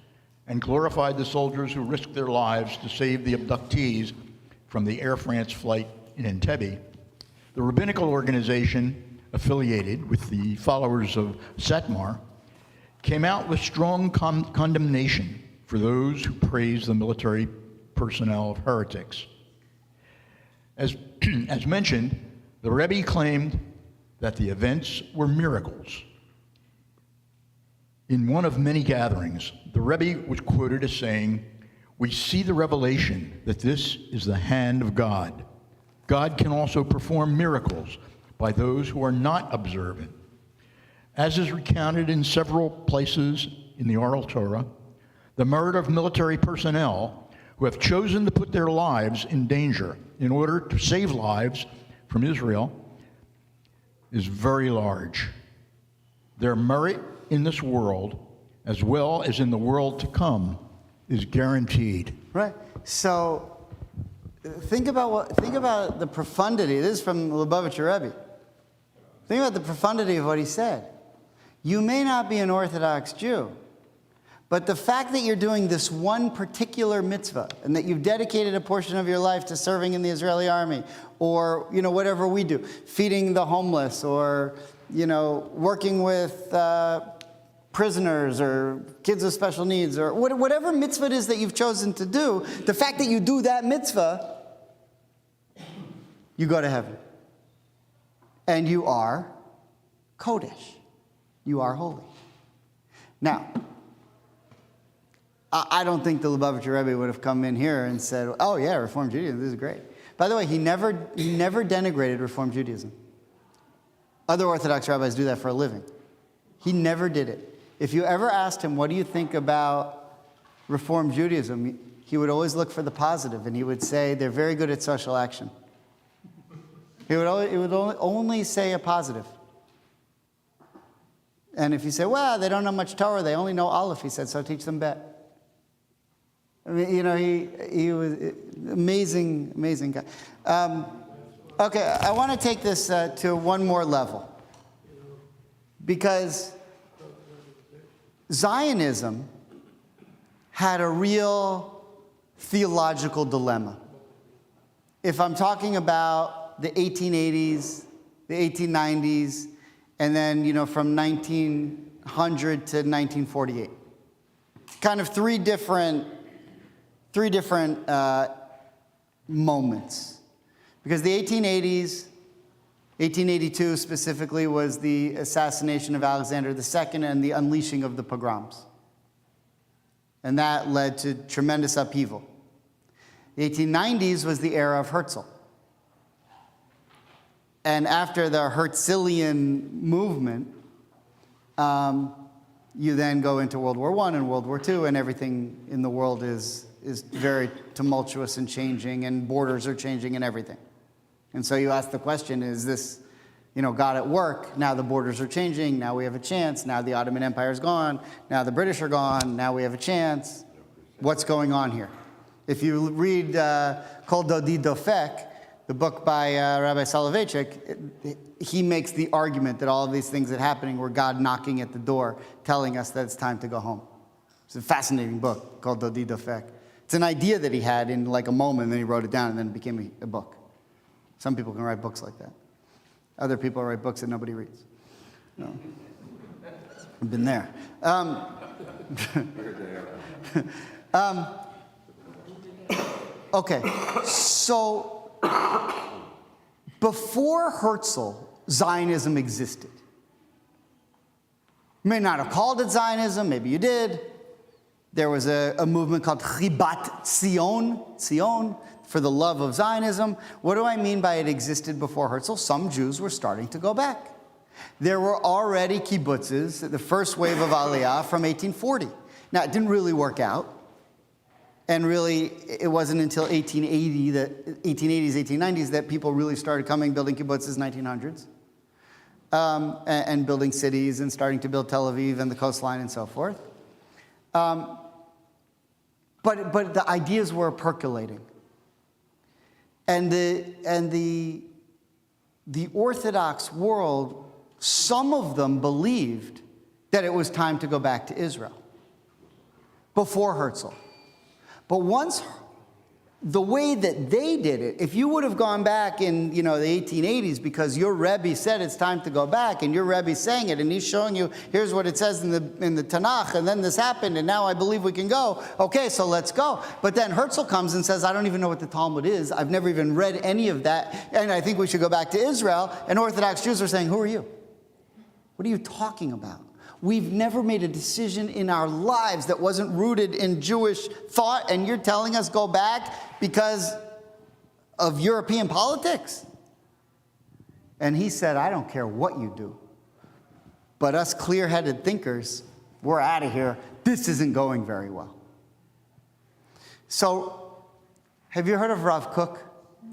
and glorified the soldiers who risked their lives to save the abductees from the Air France flight in Entebbe, the rabbinical organization affiliated with the followers of Satmar came out with strong condemnation for those who praise the military personnel of heretics. As mentioned, the Rebbe claimed that the events were miracles. In one of many gatherings, the Rebbe was quoted as saying, "We see the revelation that this is the hand of God. God can also perform miracles by those who are not observant." As is recounted in several places in the Oral Torah, the murder of military personnel who have chosen to put their lives in danger in order to save lives from Israel is very large. Their merit in this world, as well as in the world to come, is guaranteed. Right. So think about the profundity. This is from Lubavitcher Rebbe. Think about the profundity of what he said. You may not be an Orthodox Jew, but the fact that you're doing this one particular mitzvah and that you've dedicated a portion of your life to serving in the Israeli army, or whatever we do, feeding the homeless, or working with prisoners or kids with special needs, or whatever mitzvah it is that you've chosen to do, the fact that you do that mitzvah, you go to heaven. And you are Kodesh. You are holy. Now, I don't think the Lubavitcher Rebbe would have come in here and said, oh yeah, Reform Judaism, this is great. By the way, he never denigrated Reform Judaism. Other Orthodox rabbis do that for a living. He never did it. If you ever asked him, what do you think about Reform Judaism, he would always look for the positive, and he would say, they're very good at social action. He would only say a positive. And if you say, well, they don't know much Torah, they only know Aleph, he said, so teach them Bet. I mean, he was amazing, amazing guy. Okay, I want to take this to one more level. Because Zionism had a real theological dilemma. If I'm talking about the 1880s, the 1890s, and then, from 1900 to 1948. Kind of three different moments. Because the 1880s, 1882 specifically, was the assassination of Alexander II and the unleashing of the pogroms. And that led to tremendous upheaval. The 1890s was the era of Herzl. And after the Herzlian movement, you then go into World War I and World War II, and everything in the world is very tumultuous and changing, and borders are changing and everything. And so you ask the question, is this, God at work? Now the borders are changing, now we have a chance, now the Ottoman Empire is gone, now the British are gone, now we have a chance. What's going on here? If you read Kol Dodi Dofek, the book by Rabbi Soloveitchik, he makes the argument that all of these things that are happening were God knocking at the door, telling us that it's time to go home. It's a fascinating book called Dodi Dofek. It's an idea that he had in like a moment, and then he wrote it down, and then it became a book. Some people can write books like that. Other people write books that nobody reads. No. I've been there. Okay, so before Herzl, Zionism existed. You may not have called it Zionism, maybe you did. There was a movement called Chibat Zion, for the love of Zionism. What do I mean by it existed before Herzl? Some Jews were starting to go back. There were already kibbutzes, the first wave of Aliyah from 1840. Now, it didn't really work out. And really, it wasn't until 1880s, 1890s, that people really started coming, building kibbutzes, 1900s, and building cities and starting to build Tel Aviv and the coastline and so forth. But the ideas were percolating. And the Orthodox world, some of them believed that it was time to go back to Israel before Herzl. But once, the way that they did it, if you would have gone back in, the 1880s because your Rebbe said it's time to go back, and your Rebbe's saying it, and he's showing you, here's what it says in the Tanakh, and then this happened, and now I believe we can go. Okay, so let's go. But then Herzl comes and says, I don't even know what the Talmud is. I've never even read any of that, and I think we should go back to Israel. And Orthodox Jews are saying, who are you? What are you talking about? We've never made a decision in our lives that wasn't rooted in Jewish thought, and you're telling us go back because of European politics? And he said, I don't care what you do, but us clear-headed thinkers, we're out of here. This isn't going very well. So, have you heard of Rav Kook?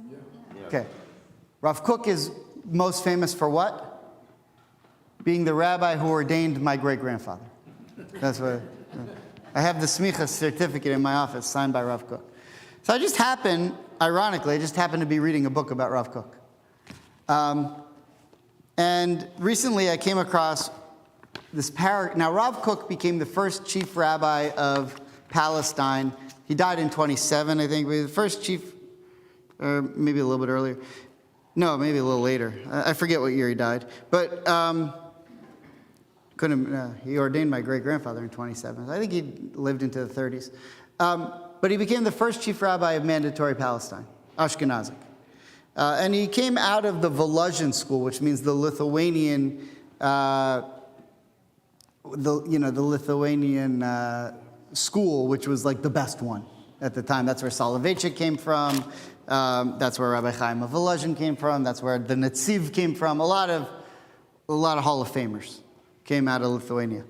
Yeah. Okay. Rav Kook is most famous for what? being the rabbi who ordained my great-grandfather. That's what, I have the smicha certificate in my office signed by Rav Kook. So I just happened, ironically, I just happened to be reading a book about Rav Kook. And recently I came across this paragraph. Now, Rav Kook became the first chief rabbi of Palestine. He died in 27, I think, but he was the first chief, or maybe a little bit earlier. No, maybe a little later. I forget what year he died. But he ordained my great-grandfather in 27. I think he lived into the 30s. But he became the first chief rabbi of Mandatory Palestine, Ashkenazic. And he came out of the Volozhin school, which means the Lithuanian, Lithuanian school, which was like the best one at the time. That's where Soloveitchik came from. That's where Rabbi Chaim of Volozhin came from. That's where the Netziv came from. A lot of Hall of Famers came out of Lithuania.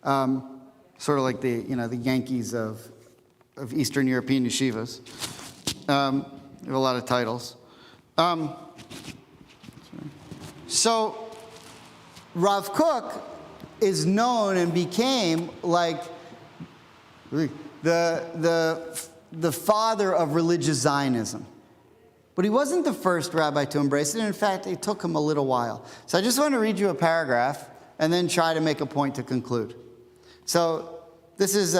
Sort of like the Yankees of Eastern European yeshivas. They have a lot of titles. So Rav Kook is known and became like the father of religious Zionism. But he wasn't the first rabbi to embrace it. In fact, it took him a little while. So I just want to read you a paragraph and then try to make a point to conclude. So this is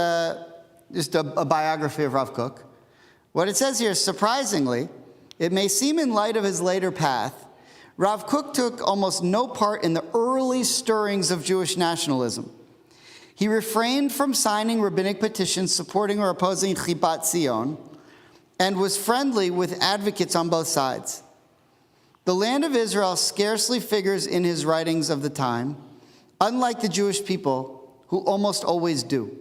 just a biography of Rav Kook. What it says here, surprisingly, it may seem in light of his later path, Rav Kook took almost no part in the early stirrings of Jewish nationalism. He refrained from signing rabbinic petitions supporting or opposing Chibat Zion, and was friendly with advocates on both sides. The land of Israel scarcely figures in his writings of the time, unlike the Jewish people, who almost always do.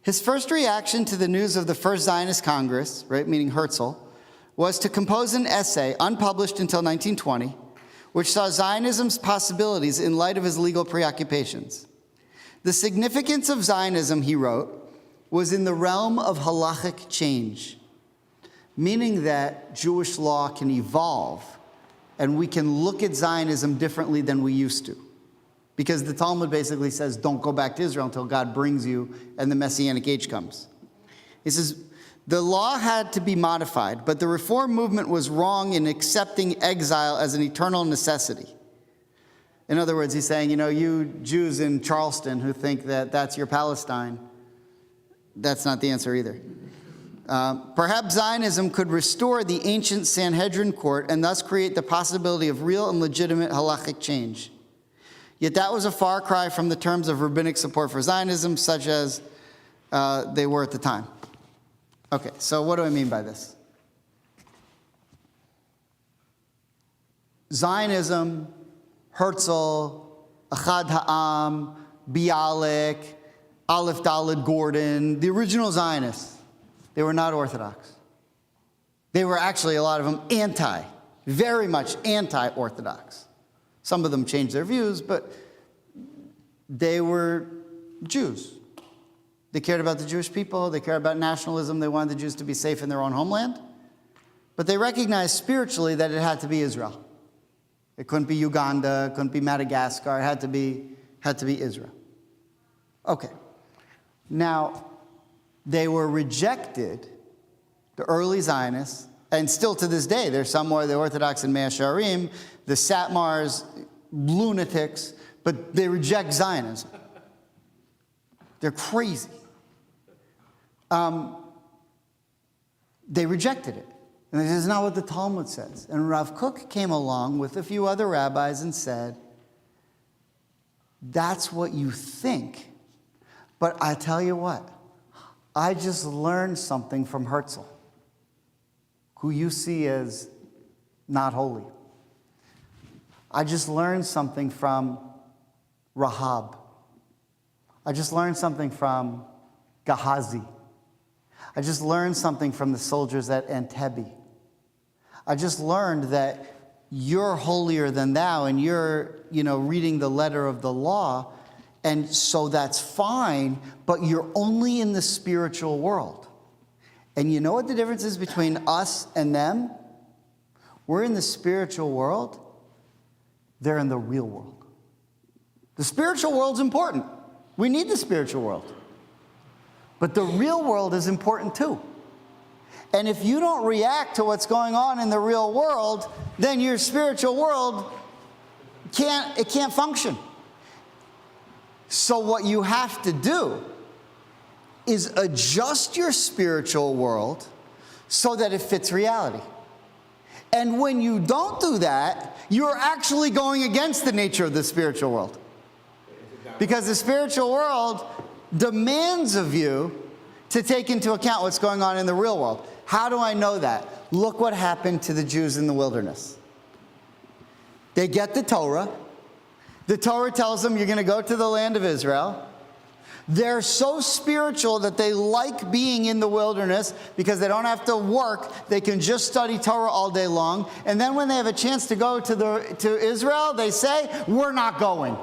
His first reaction to the news of the First Zionist Congress, right, meaning Herzl, was to compose an essay, unpublished until 1920, which saw Zionism's possibilities in light of his legal preoccupations. The significance of Zionism, he wrote, was in the realm of halachic change, meaning that Jewish law can evolve and we can look at Zionism differently than we used to. Because the Talmud basically says, don't go back to Israel until God brings you and the Messianic age comes. He says, the law had to be modified, but the reform movement was wrong in accepting exile as an eternal necessity. In other words, he's saying, you Jews in Charleston who think that that's your Palestine, that's not the answer either. Perhaps Zionism could restore the ancient Sanhedrin court and thus create the possibility of real and legitimate halachic change. Yet that was a far cry from the terms of rabbinic support for Zionism, such as they were at the time. Okay, so what do I mean by this? Zionism, Herzl, Achad Ha'am, Bialik, Aleph Daled Gordon, the original Zionists, they were not Orthodox. They were actually, a lot of them, very much anti-Orthodox. Some of them changed their views, but they were Jews. They cared about the Jewish people. They cared about nationalism. They wanted the Jews to be safe in their own homeland. But they recognized spiritually that it had to be Israel. It couldn't be Uganda. It couldn't be Madagascar. It had to be Israel. Okay. Now, they were rejected, the early Zionists, and still to this day, there's some more, the Orthodox in Mea Shearim, the Satmars, lunatics, but they reject Zionism. They're crazy. They rejected it. And this is not what the Talmud says. And Rav Kook came along with a few other rabbis and said, that's what you think. But I tell you what, I just learned something from Herzl, who you see as not holy. I just learned something from Rahab. I just learned something from Gehazi. I just learned something from the soldiers at Entebbe. I just learned that you're holier than thou and you're, reading the letter of the law, and so that's fine, but you're only in the spiritual world. And you know what the difference is between us and them? We're in the spiritual world. They're in the real world. The spiritual world's important. We need the spiritual world. But the real world is important too. And if you don't react to what's going on in the real world, then your spiritual world can't function. So what you have to do is adjust your spiritual world so that it fits reality. And when you don't do that, you're actually going against the nature of the spiritual world. Because the spiritual world demands of you to take into account what's going on in the real world. How do I know that? Look what happened to the Jews in the wilderness. They get the Torah. The Torah tells them you're going to go to the land of Israel. They're so spiritual that they like being in the wilderness because they don't have to work. They can just study Torah all day long. And then when they have a chance to go to Israel, they say, we're not going.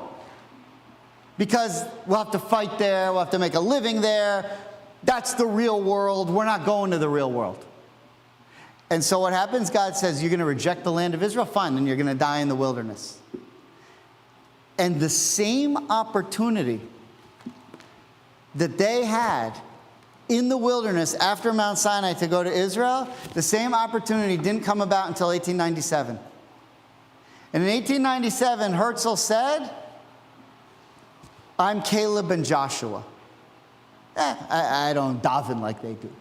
Because we'll have to fight there. We'll have to make a living there. That's the real world. We're not going to the real world. And so what happens? God says, you're going to reject the land of Israel? Fine, then you're going to die in the wilderness. And the same opportunity that they had in the wilderness after Mount Sinai to go to Israel, the same opportunity didn't come about until 1897. And in 1897, Herzl said, I'm Caleb and Joshua. I don't daven like they do.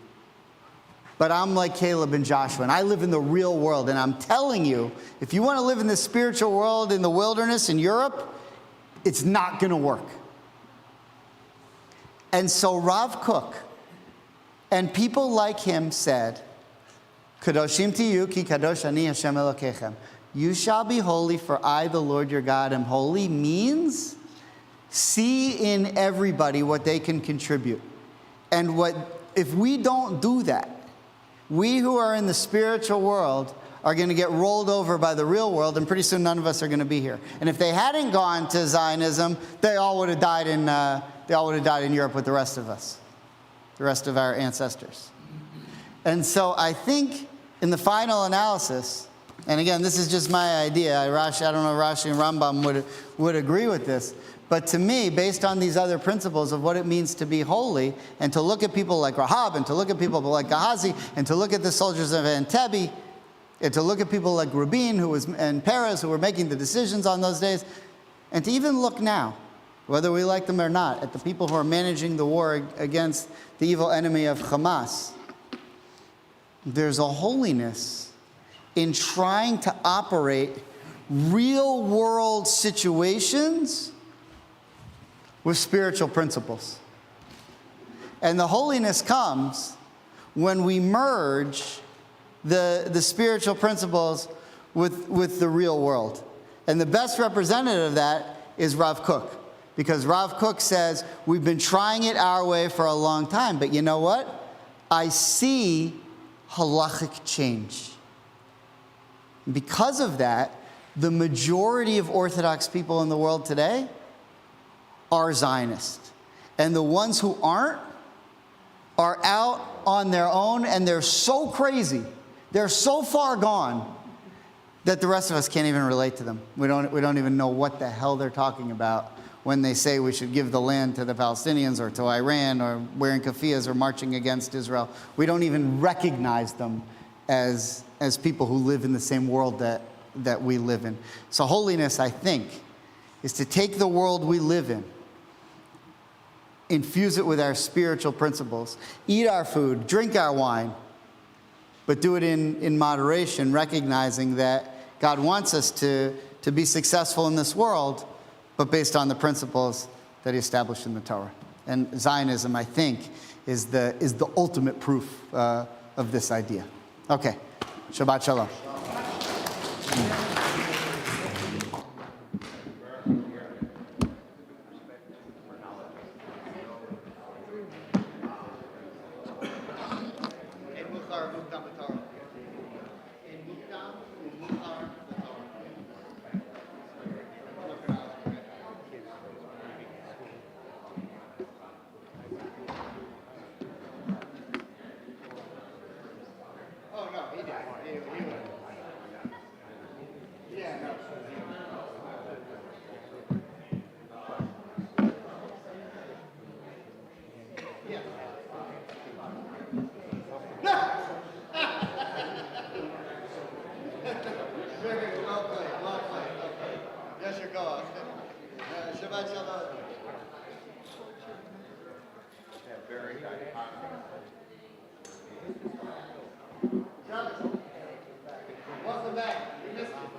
But I'm like Caleb and Joshua, and I live in the real world. And I'm telling you, if you want to live in the spiritual world in the wilderness in Europe, it's not going to work. And so Rav Kook and people like him said, Kadoshim tiyu ki kadosh ani Hashem Elokechem. You shall be holy, for I, the Lord your God, am holy, means see in everybody what they can contribute. And if we don't do that, we who are in the spiritual world are going to get rolled over by the real world, and pretty soon none of us are going to be here. And if they hadn't gone to Zionism, they all would have died in Europe with the rest of us, the rest of our ancestors. And so I think in the final analysis, and again, this is just my idea. I don't know if Rashi and Rambam would agree with this. But to me, based on these other principles of what it means to be holy, and to look at people like Rahab, and to look at people like Gehazi, and to look at the soldiers of Entebbe, and to look at people like Rubin and Perez who were making the decisions on those days, and to even look now, whether we like them or not, at the people who are managing the war against the evil enemy of Hamas, there's a holiness in trying to operate real world situations with spiritual principles. And the holiness comes when we merge the spiritual principles with the real world. And the best representative of that is Rav Kook. Because Rav Kook says, we've been trying it our way for a long time, but you know what? I see halachic change. Because of that, the majority of Orthodox people in the world today are Zionist. And the ones who aren't are out on their own, and they're so crazy, they're so far gone, that the rest of us can't even relate to them. We don't even know what the hell they're talking about when they say we should give the land to the Palestinians or to Iran or wearing keffiyehs or marching against Israel. We don't even recognize them as people who live in the same world that we live in. So holiness, I think, is to take the world we live in, infuse it with our spiritual principles, eat our food, drink our wine, but do it in moderation, recognizing that God wants us to be successful in this world, but based on the principles that he established in the Torah. And Zionism, I think, is the ultimate proof of this idea. Okay, Shabbat Shalom. Shabbat shalom. Very Welcome back. We missed you.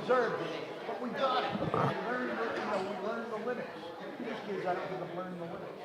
Deserved it, but we got it. We learned the limits. These kids, I don't think have learned the limits.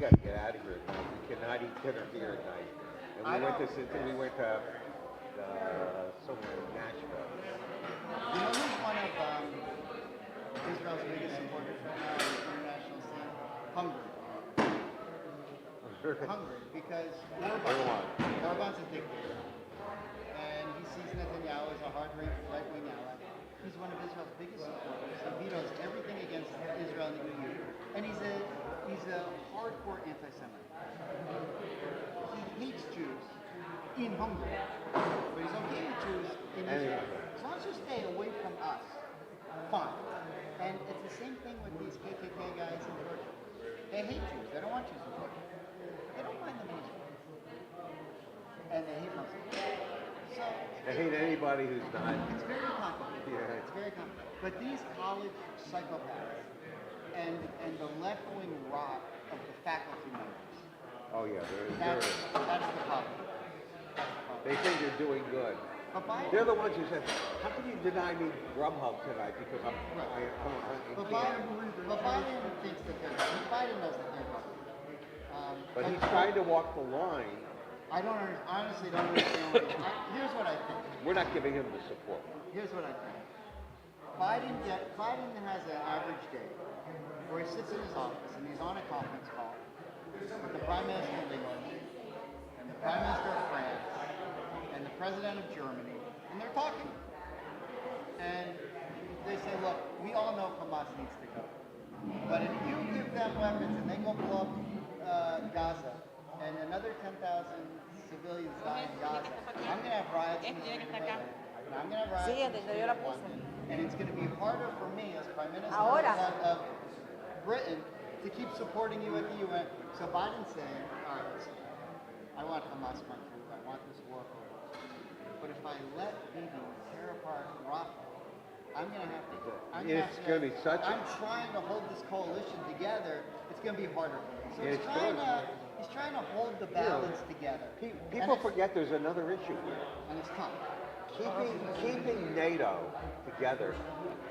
We got to get out of here. We cannot eat dinner here at night. And we went to somewhere in Nashville. You know who's one of hungry because Erdogan. Orban's a dictator. And he sees Netanyahu as a right-wing ally. He's one of Israel's biggest supporters. He vetoes everything against Israel and the EU. And he's a hardcore anti-Semite. He hates Jews in Hungary, but he's okay with Jews in Israel. As long as you stay away from us, fine. And it's the same thing with these KKK guys in Turkey. They hate Jews. They don't want Jews in Turkey. They don't mind them in Israel. And they hate Muslims. So I hate anybody who's not. it's very complicated. Yeah. It's very complicated. But these college psychopaths and the left-wing rot of the faculty members, Oh yeah, that's the problem. they think they're doing good. But Biden, They're the ones who said, "How can you deny me Grubhub tonight because I but can't." Biden thinks that they're wrong. Biden knows that they're wrong. But he's trying to walk the line. I honestly don't understand what here's what I think. We're not giving him the support. Here's what I think. Biden has an average day where he sits in his office and he's on a conference call with the Prime Minister of England and the Prime Minister of France and the President of Germany, and they're talking. And they say, look, we all know Hamas needs to go. But if you give them weapons and they go blow up Gaza and another 10,000 civilians die in Gaza, I'm going to have riots in the street of Berlin. And I'm going to have riots in the street of London. And it's going to be harder for me as Prime Minister of Britain to keep supporting you at the UN. So Biden's saying, all right, listen, I want Hamas country. I want this war over. But if I let Bibi tear apart Rafah, I'm going to have to. It's going to be such. I'm trying to hold this coalition together. It's going to be harder for me. So It's he's trying to hold the balance together. People forget there's another issue here. And it's tough. Keeping NATO together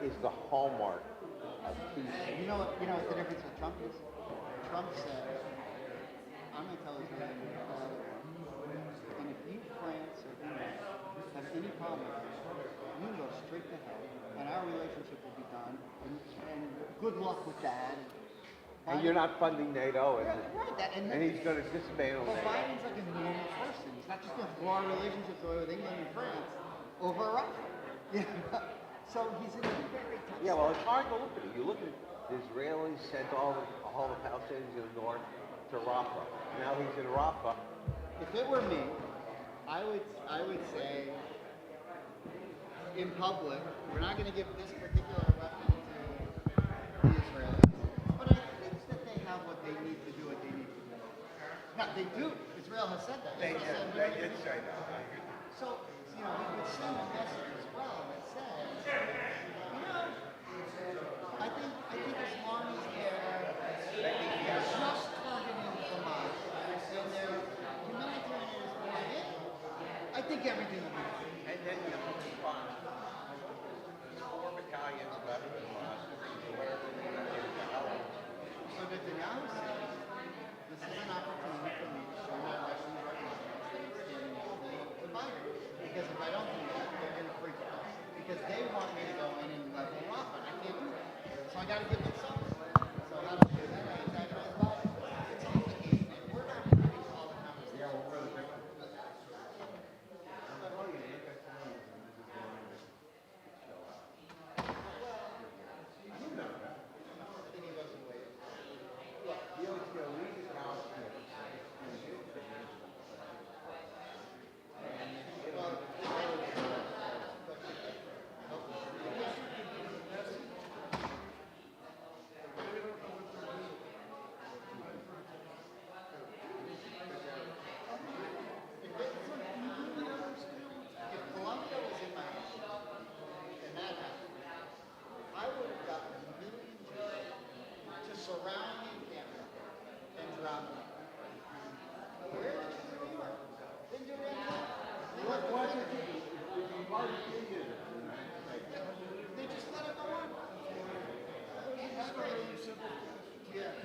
is the hallmark of peace. You know what the difference with Trump is? Trump said, I'm going to tell Israel and if you, France, or England have any problem with it, you can go straight to hell, and our relationship will be done, and good luck with that. And you're not funding NATO, and he's going to dismantle But NATO. Biden's like a normal person. He's not just going to throw our relationships away with England and France over Russia. So he's in a very tough Yeah, well, it's hard to look at it. You look at the Israelis sent all the Palestinians in the north to Rafah. Now he's in Rafah. If it were me, I would say in public, we're not going to give this particular weapon to the Israelis, but I think that they have what they need to do what they need to do. Now, they do. Israel has said that. They did say that. So, we would send a message as well that says, I think as long as they're just targeting Hamas and their humanitarian is going in, I think everything will be fine. And then you have to respond. 4 battalions left in Hamas. So Netanyahu says, this is an opportunity for me to show my Russian partners that I'm standing up to Biden. Because if I don't do that, they're going to freak out. Because they want me to go in and level Rafah, and I can't do that. So I got to give them something.